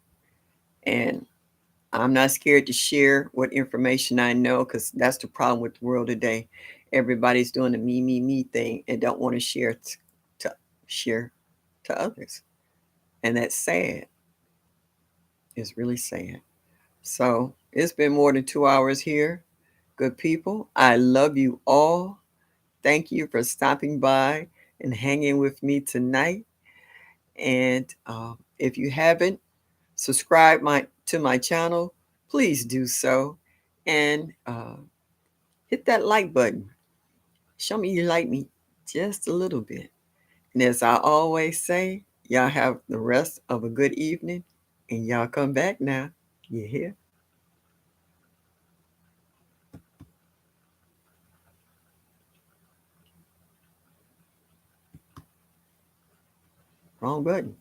And I'm not scared to share what information I know because that's the problem with the world today. Everybody's doing the me thing and don't want to to share to others. And that's sad. It's really sad. So it's been more than 2 hours here. Good people, I love you all. Thank you for stopping by and hanging with me tonight. And if you haven't subscribed to my channel, please do so. And hit that like button. Show me you like me just a little bit. And as I always say, y'all have the rest of a good evening. And y'all come back now. You hear? Wrong button.